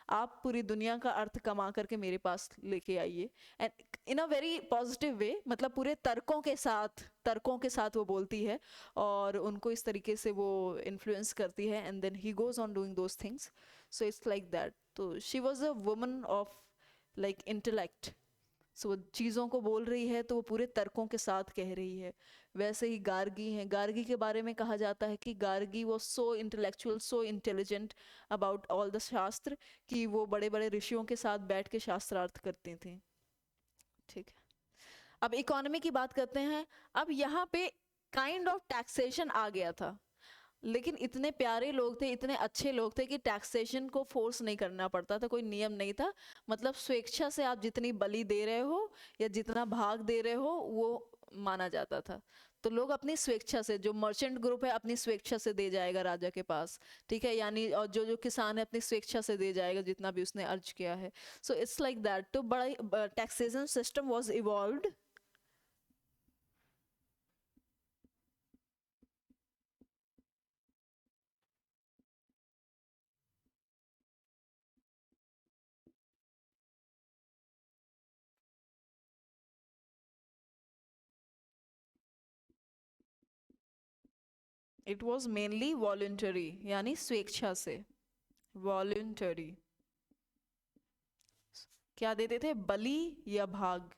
आप पूरी दुनिया का अर्थ कमा करके मेरे पास लेके आइए। And in a very positive way, मतलब पूरे तर्कों के साथ, तर्कों के साथ वो बोलती है, और उनको इस तरीके से वो इन्फ्लुएंस करती है, and then he goes on doing those things. So it's like that, तो she was a woman of like intellect. So वो चीज़ों को बोल रही है तो वो पूरे तर्कों के साथ कह रही है। वैसे ही गार्गी है, गार्गी के बारे में कहा जाता है कि गार्गी वो so intellectual, so intelligent about all the shastra, कि वो बड़े बड़े ऋषियों के साथ बैठ के शास्त्रार्थ करती थी। ठीक है, अब इकोनॉमी की बात करते हैं। अब यहाँ पे काइंड ऑफ टैक्सेशन आ गया था, लेकिन इतने प्यारे लोग थे, इतने अच्छे लोग थे कि टैक्सेशन को फोर्स नहीं करना पड़ता था, कोई नियम नहीं था। मतलब स्वेच्छा से आप जितनी बलि दे रहे हो या जितना भाग दे रहे हो वो माना जाता था। तो लोग अपनी स्वेच्छा से, जो मर्चेंट ग्रुप है अपनी स्वेच्छा से दे जाएगा राजा के पास, ठीक है, यानी और जो जो किसान है अपनी स्वेच्छा से दे जाएगा जितना भी उसने अर्ज किया है। सो इट्स लाइक दैट, तो बड़ा taxation system was evolved. It was mainly voluntary, यानी स्वेच्छा से, वॉलंटरी। क्या देते थे, बलि या भाग?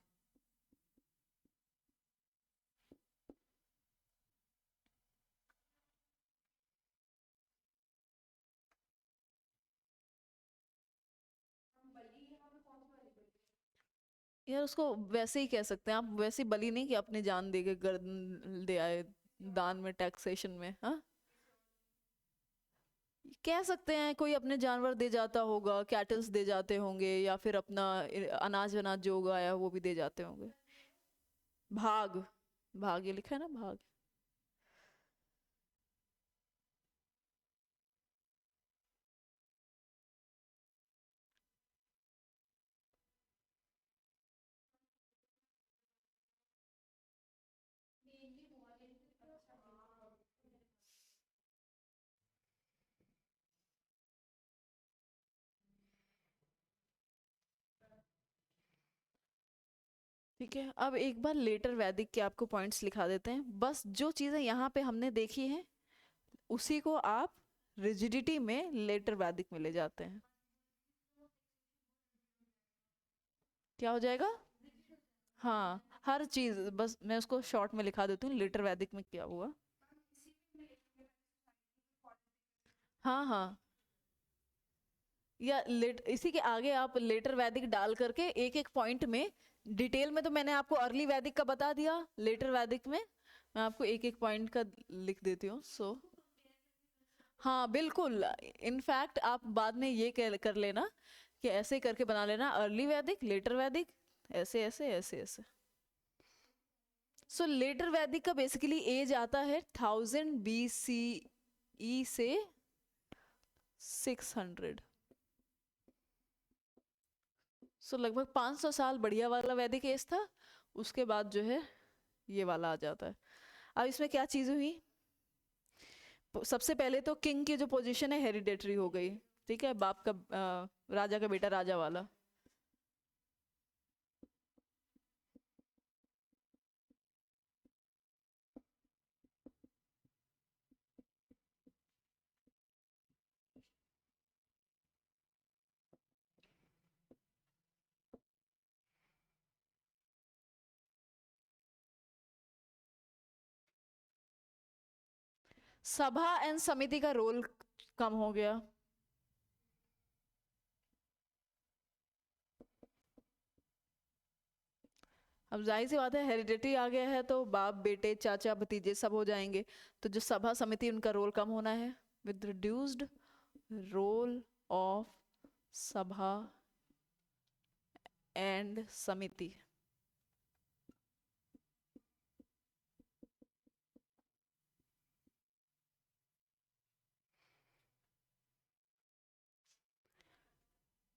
यार उसको वैसे ही कह सकते हैं आप, वैसे बलि नहीं कि अपनी जान दे के गर्दन दे आए दान में, टैक्सेशन में, हाँ। कह सकते हैं कोई अपने जानवर दे जाता होगा, कैटल्स दे जाते होंगे, या फिर अपना अनाज वनाज जो उगाया वो भी दे जाते होंगे। भाग, भाग ये लिखा है ना, भाग। ठीक है, अब एक बार लेटर वैदिक के आपको पॉइंट्स लिखा देते हैं। बस जो चीज़ें यहाँ पे हमने देखी हैं उसी को आप रिजिडिटी में लेटर वैदिक में ले जाते हैं। क्या हो जाएगा? हाँ, हर चीज़, बस मैं उसको शॉर्ट में लिखा देती हूँ लेटर वैदिक में क्या हुआ। हाँ हाँ, या लेट इसी के आगे आप लेटर वैदिक डाल करके एक एक पॉइंट में डिटेल में, तो मैंने आपको अर्ली वैदिक का बता दिया, लेटर वैदिक में मैं आपको एक एक पॉइंट का लिख देती हूँ। सो हाँ बिल्कुल, इनफैक्ट आप बाद में ये कर लेना कि ऐसे करके बना लेना, अर्ली वैदिक, लेटर वैदिक, ऐसे ऐसे ऐसे ऐसे। सो लेटर वैदिक का बेसिकली एज आता है 1000 BCE से 600। सो लगभग 500 साल बढ़िया वाला वैदिक एज था, उसके बाद जो है ये वाला आ जाता है। अब इसमें क्या चीज़ हुई, सबसे पहले तो किंग की जो पोजीशन है हेरिडेटरी हो गई, ठीक है, बाप का राजा का बेटा राजा वाला। सभा एंड समिति का रोल कम हो गया। अब जाहिर सी बात है हेरिडिटी आ गया है तो बाप बेटे चाचा भतीजे सब हो जाएंगे, तो जो सभा समिति उनका रोल कम होना है, विद रिड्यूस्ड रोल ऑफ सभा एंड समिति।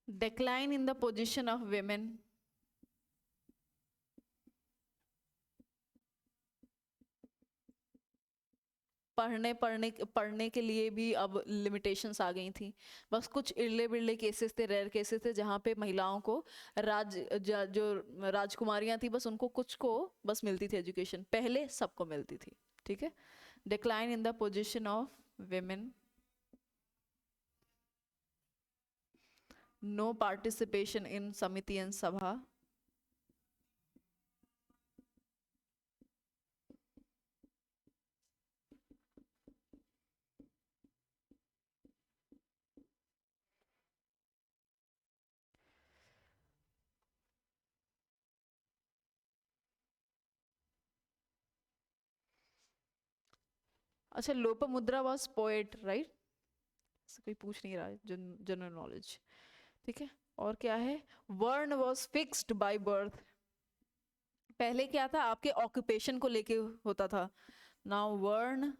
decline in the position of women, पढ़ने के लिए भी अब लिमिटेशंस आ गई थी। बस कुछ इरले बिरले केसेस थे, रेयर केसेस थे, जहाँ पे महिलाओं को जो राजकुमारियां थी बस उनको कुछ को बस मिलती थी एजुकेशन, पहले सबको मिलती थी। ठीक है, decline in the position of women, no participation in samiti and सभा, अच्छा लोपामुद्रा वॉज पोएट राइट, कोई पूछ नहीं रहा है, जनरल नॉलेज। ठीक है, और क्या है, वर्ण वॉज फिक्स्ड बाय बर्थ, पहले क्या था आपके ऑक्यूपेशन को लेके होता था, now varna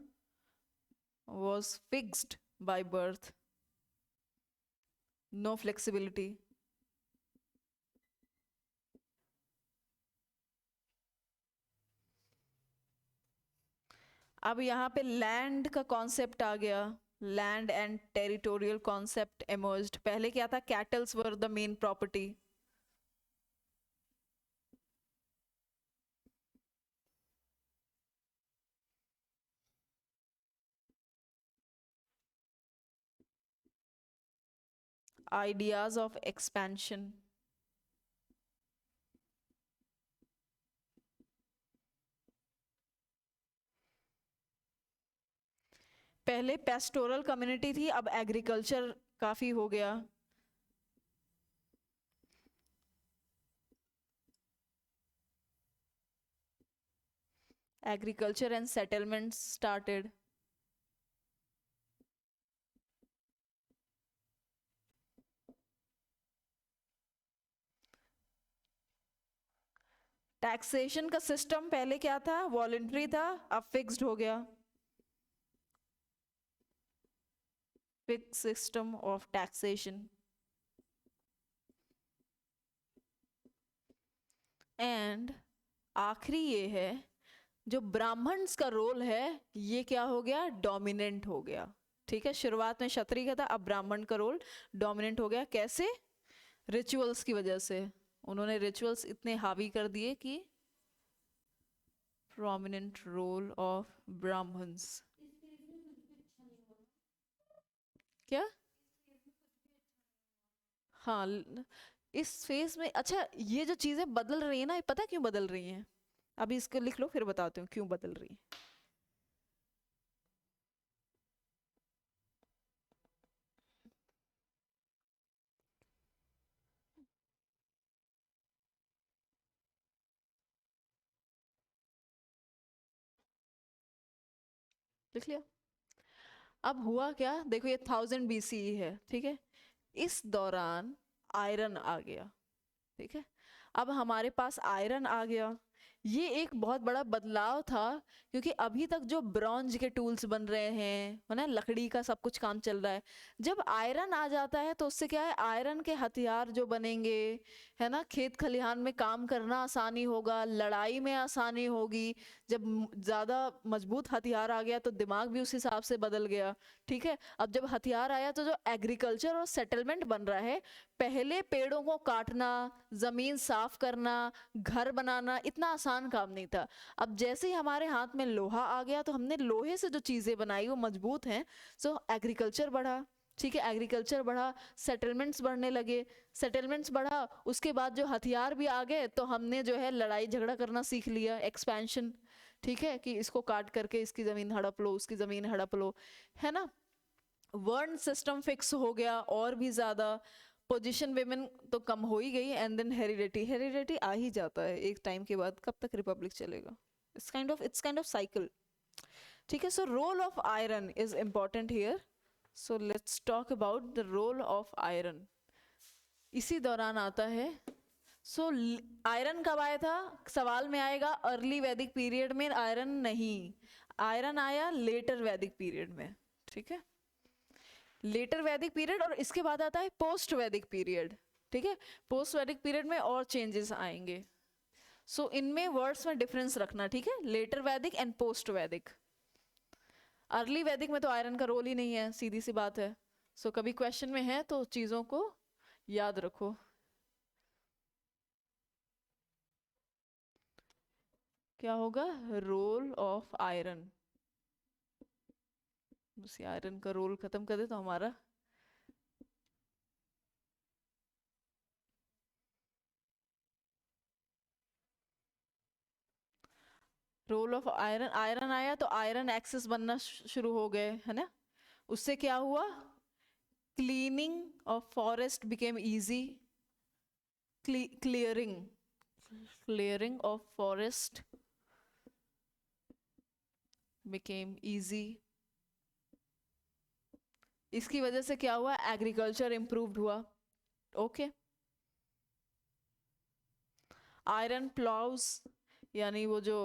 was fixed by birth, no flexibility. अब यहाँ पे लैंड का कॉन्सेप्ट आ गया, land and territorial concept emerged. पहले क्या था, cattles were the main property, ideas of expansion, पहले पेस्टोरल कम्युनिटी थी, अब एग्रीकल्चर काफी हो गया। Agriculture and settlement started, taxation का सिस्टम पहले क्या था, वॉलंटरी था, अब फिक्स्ड हो गया, fix system of taxation. And आखिरी ये है, जो ब्राह्मण्स का रोल है ये क्या हो गया, डोमिनेंट हो गया। ठीक है, शुरुआत में क्षत्रिय का था, अब ब्राह्मण का रोल डोमिनेंट हो गया। कैसे? रिचुअल्स की वजह से। उन्होंने रिचुअल्स इतने हावी कर दिए कि प्रोमिनेंट रोल ऑफ ब्राह्मण्स। क्या? हाँ इस फेज में अच्छा ये जो चीजें बदल रही है ना, ये पता है क्यों बदल रही हैं? अभी इसको लिख लो फिर बताती हूँ क्यों बदल रही है। लिख लिया? अब हुआ क्या, देखो ये 1000 BCE है, ठीक है। इस दौरान आयरन आ गया, ठीक है। अब हमारे पास आयरन आ गया, ये एक बहुत बड़ा बदलाव था, क्योंकि अभी तक जो ब्रॉन्ज के टूल्स बन रहे हैं, है ना, लकड़ी का सब कुछ काम चल रहा है। जब आयरन आ जाता है तो उससे क्या है, आयरन के हथियार जो बनेंगे, है ना, खेत खलिहान में काम करना आसानी होगा, लड़ाई में आसानी होगी। जब ज्यादा मजबूत हथियार आ गया तो दिमाग भी उस हिसाब से बदल गया, ठीक है। अब जब हथियार आया तो जो एग्रीकल्चर और सेटलमेंट बन रहा है, पहले पेड़ों को काटना, जमीन साफ करना, घर बनाना इतना आसान काम नहीं था। अब जैसे ही हमारे हाथ में लोहा आ गया तो हमने लोहे से जो चीजें बनाई वो मजबूत हैं। सो एग्रीकल्चर बढ़ा, ठीक है, एग्रीकल्चर बढ़ा, सेटलमेंट्स बढ़ने लगे, सेटलमेंट्स बढ़ा, उसके बाद जो हथियार भी आ गए तो हमने जो है लड़ाई झगड़ा करना सीख लिया, एक्सपेंशन, ठीक है, कि इसको काट करके इसकी जमीन हड़प लो, उसकी जमीन हड़प लो, है ना। वर्ण सिस्टम फिक्स हो गया और भी ज्यादा, पोजीशन वेमेन तो कम हो ही गई, एंड देन हेरिडिटी, हेरिडिटी आ ही जाता है एक टाइम के बाद, कब तक रिपब्लिक चलेगा, इट्स काइंड ऑफ साइकिल, ठीक है। So role of iron is important here, so let's talk about the role of iron. इसी दौरान आता है, सो आयरन कब आया था, सवाल में आएगा अर्ली वैदिक पीरियड में आयरन नहीं, आयरन आया लेटर वैदिक पीरियड में, ठीक है, लेटर वैदिक पीरियड, और इसके बाद आता है पोस्ट वैदिक पीरियड, ठीक है। पोस्ट वैदिक पीरियड में और चेंजेस आएंगे, सो इनमें वर्ड्स में डिफरेंस रखना, ठीक है, लेटर वैदिक एंड पोस्ट वैदिक। अर्ली वैदिक में तो आयरन का रोल ही नहीं है, सीधी सी बात है। सो कभी क्वेश्चन में है तो चीजों को याद रखो। क्या होगा, रोल ऑफ आयरन, बस आयरन का रोल खत्म कर दे तो हमारा रोल ऑफ आयरन, आयरन आया तो आयरन एक्सेस बनना शुरू हो गए, है ना। उससे क्या हुआ, cleaning of forest became easy, clearing clearing of forest became easy. इसकी वजह से क्या हुआ, एग्रीकल्चर इंप्रूव्ड हुआ, ओके। आयरन प्लाउज, यानी वो जो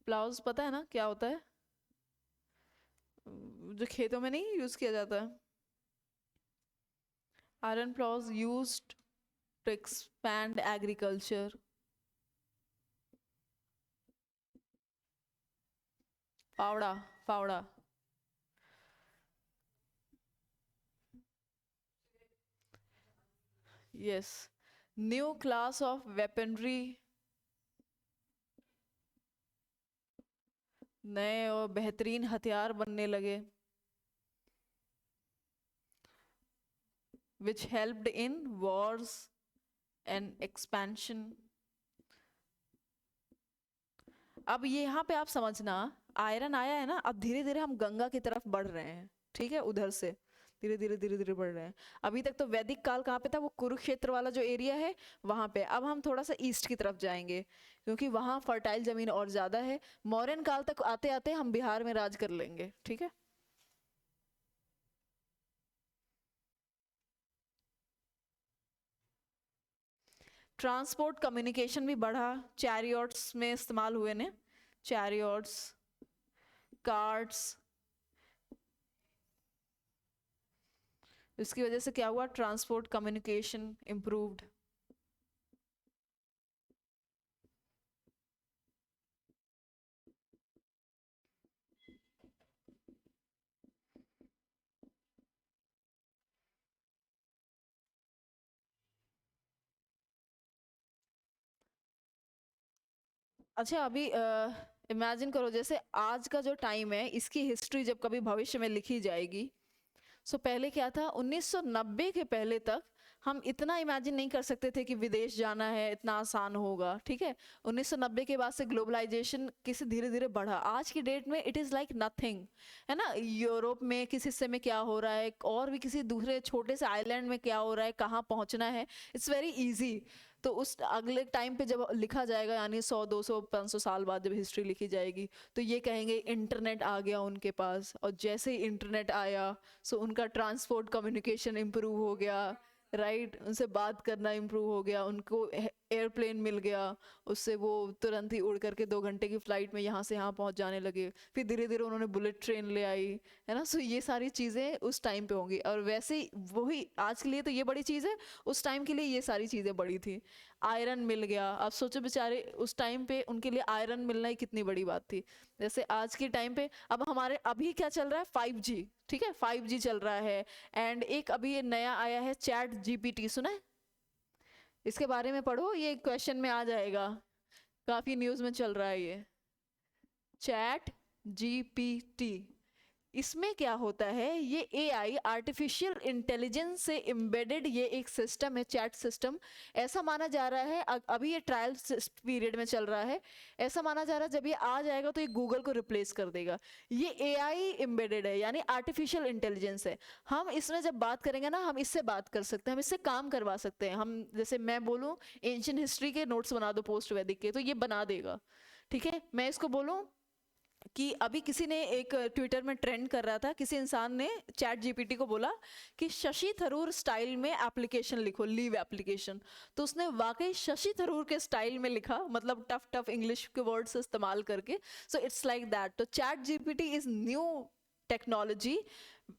प्लाउज पता है ना क्या होता है, जो खेतों में नहीं यूज किया जाता है, iron plough used to expand agriculture. फावड़ा, फावड़ा, yes, new class of weaponry, नए और बेहतरीन हथियार बनने लगे, which helped in wars and expansion। अब ये यहाँ पे आप समझना, आयरन आया है ना, अब धीरे धीरे हम गंगा की तरफ बढ़ रहे हैं, ठीक है, उधर से धीरे धीरे धीरे धीरे बढ़ रहे हैं। अभी तक तो वैदिक काल कहाँ पे था, वो कुरुक्षेत्र वाला जो एरिया है वहां पे, अब हम थोड़ा सा ईस्ट की तरफ जाएंगे, क्योंकि वहां फर्टाइल जमीन और ज्यादा है। मौर्यन काल तक आते आते हम बिहार में राज कर लेंगे, ठीक है। ट्रांसपोर्ट कम्युनिकेशन भी बढ़ा, चैरियट्स में इस्तेमाल हुए ने, चैरियट्स, कार्ट्स, इसकी वजह से क्या हुआ, ट्रांसपोर्ट कम्युनिकेशन इम्प्रूव्ड। अच्छा अभी इमेजिन करो जैसे आज का जो टाइम है इसकी हिस्ट्री जब कभी भविष्य में लिखी जाएगी, सो पहले क्या था 1990 के पहले तक हम इतना इमेजिन नहीं कर सकते थे कि विदेश जाना है इतना आसान होगा, ठीक है। 1990 के बाद से ग्लोबलाइजेशन किसी धीरे धीरे बढ़ा, आज की डेट में इट इज़ लाइक नथिंग, है ना। यूरोप में किस हिस्से में क्या हो रहा है और भी किसी दूसरे छोटे से आइलैंड में क्या हो रहा है, कहाँ पहुँचना है, इट्स वेरी इजी। तो उस अगले टाइम पे जब लिखा जाएगा यानी 100 200 500 साल बाद जब हिस्ट्री लिखी जाएगी तो ये कहेंगे इंटरनेट आ गया उनके पास, और जैसे ही इंटरनेट आया सो उनका ट्रांसपोर्ट कम्युनिकेशन इम्प्रूव हो गया, राइट, उनसे बात करना इम्प्रूव हो गया, उनको एयरप्लेन मिल गया, उससे वो तुरंत ही उड़ करके 2 घंटे की फ्लाइट में यहाँ से यहाँ पहुँच जाने लगे। फिर धीरे धीरे उन्होंने बुलेट ट्रेन ले आई, है ना। सो ये सारी चीज़ें उस टाइम पे होंगी, और वैसे ही वही आज के लिए तो ये बड़ी चीज़ है, उस टाइम के लिए ये सारी चीज़ें बड़ी थी। आयरन मिल गया, अब सोचो बेचारे उस टाइम पे उनके लिए आयरन मिलना ही कितनी बड़ी बात थी। जैसे आज के टाइम पे अब हमारे अभी क्या चल रहा है 5G, ठीक है 5G चल रहा है। एंड एक अभी ये नया आया है चैट जीपीटी, सुना है? इसके बारे में पढ़ो, ये क्वेश्चन में आ जाएगा, काफी न्यूज में चल रहा है ये चैट जीपीटी। इसमें क्या होता है, ये एआई आर्टिफिशियल इंटेलिजेंस से एम्बेडेड ये एक सिस्टम है, चैट सिस्टम। ऐसा माना जा रहा है अभी ये ट्रायल पीरियड में चल रहा है, ऐसा माना जा रहा है जब ये आ जाएगा तो ये गूगल को रिप्लेस कर देगा। ये एआई एम्बेडेड है यानी आर्टिफिशियल इंटेलिजेंस है। हम इसमें जब बात करेंगे ना, हम इससे बात कर सकते हैं, हम इससे काम करवा सकते हैं। हम जैसे मैं बोलूँ एंशियंट हिस्ट्री के नोट्स बना दो पोस्ट वैदिक के, तो ये बना देगा, ठीक है। मैं इसको बोलूँ कि अभी किसी ने एक ट्विटर में ट्रेंड कर रहा था, किसी इंसान ने चैट जीपीटी को बोला कि शशि थरूर स्टाइल में एप्लीकेशन लिखो, लीव एप्लीकेशन। तो उसने वाकई शशि थरूर के स्टाइल में लिखा, मतलब टफ टफ इंग्लिश के वर्ड्स इस्तेमाल करके। So it's like that. तो chat GPT is new technology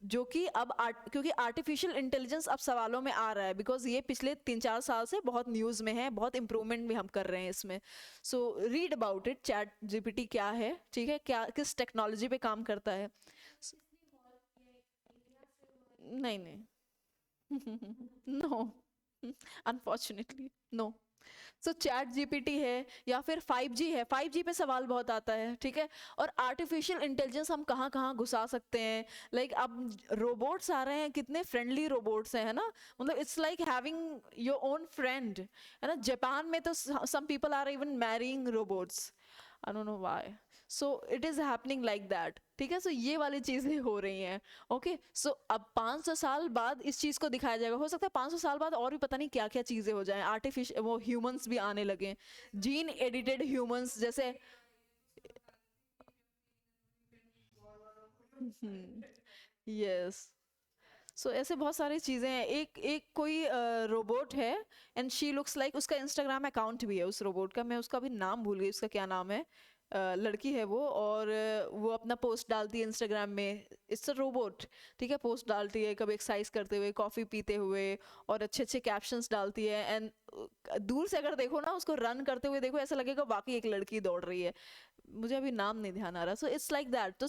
जो कि अब क्योंकि आर्टिफिशियल इंटेलिजेंस अब सवालों में आ रहा है, बिकॉज ये पिछले 3 4 साल से बहुत न्यूज़ में है, बहुत इंप्रूवमेंट भी हम कर रहे हैं इसमें। So read about it, chat GPT क्या है, ठीक है, क्या किस टेक्नोलॉजी पे काम करता है। नहीं नहीं नो, अनफॉर्चुनेटली नो। सो चैट जीपीटी है या फिर 5G है, 5G पे सवाल बहुत आता है, ठीक है। और आर्टिफिशियल इंटेलिजेंस हम कहाँ कहाँ घुसा सकते हैं, लाइक अब रोबोट्स आ रहे हैं, कितने फ्रेंडली रोबोट्स हैं, है ना। मतलब it's like having your own friend, है ना। जापान में तो some people are even marrying robots, I don't know why. So it is happening like that, ठीक है। सो ये वाली चीजें हो रही हैं, ओके। सो अब 500 साल बाद इस चीज को दिखाया जाएगा, हो सकता है 500 साल बाद और भी पता नहीं क्या क्या चीजें हो जाएं, आर्टिफिशियल वो ह्यूमंस भी आने लगे, जीन एडिटेड ह्यूमंस जैसे। यस। सो ऐसे बहुत सारी चीजें हैं। एक एक कोई रोबोट है एंड शी लुक्स लाइक, उसका इंस्टाग्राम अकाउंट भी है उस रोबोट का, मैं उसका भी नाम भूल गई, उसका क्या नाम है। लड़की है वो, और वो अपना पोस्ट डालती है इंस्टाग्राम में, इट्स अ रोबोट, ठीक है। पोस्ट डालती है कभी एक्सरसाइज करते हुए, कॉफ़ी पीते हुए, और अच्छे अच्छे कैप्शंस डालती है। एंड दूर से अगर देखो ना, उसको रन करते हुए देखो, ऐसा लगेगा वाकई एक लड़की दौड़ रही है। मुझे अभी नाम नहीं ध्यान आ रहा। So it's like that. तो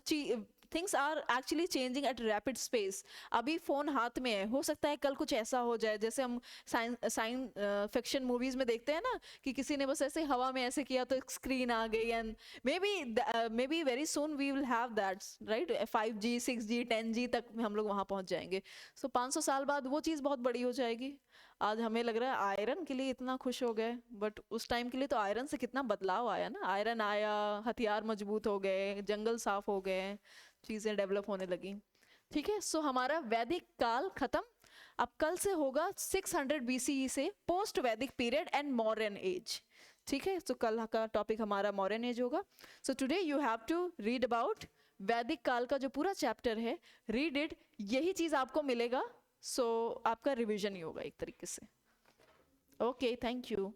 things are actually changing at rapid space. अभी फोन हाथ में है, हो सकता है कल कुछ ऐसा हो जाए जैसे हम साइंस फिक्शन मूवीज में देखते हैं ना, कि किसी ने बस ऐसे हवा में ऐसे किया तो स्क्रीन आ गई। And may be very soon we will have that, right. 5G 6G 10G तक हम लोग वहां पहुंच जाएंगे। सो 500 साल बाद वो चीज़ बहुत बड़ी हो जाएगी। आज हमें लग रहा है आयरन के लिए इतना खुश हो गए, बट उस टाइम के लिए तो आयरन से कितना बदलाव आया ना। आयरन आया, हथियार मजबूत हो गए, जंगल साफ हो गए, चीजें डेवलप होने लगी, ठीक है। सो हमारा वैदिक काल खत्म। अब कल से होगा 600 BCE से पोस्ट वैदिक पीरियड एंड मॉडर्न एज, ठीक है। तो कल का टॉपिक हमारा मॉडर्न एज होगा। So today you have to read about वैदिक काल का जो पूरा चैप्टर है, रीड इट, यही चीज आपको मिलेगा। सो आपका रिवीजन ही होगा एक तरीके से। Okay, thank you.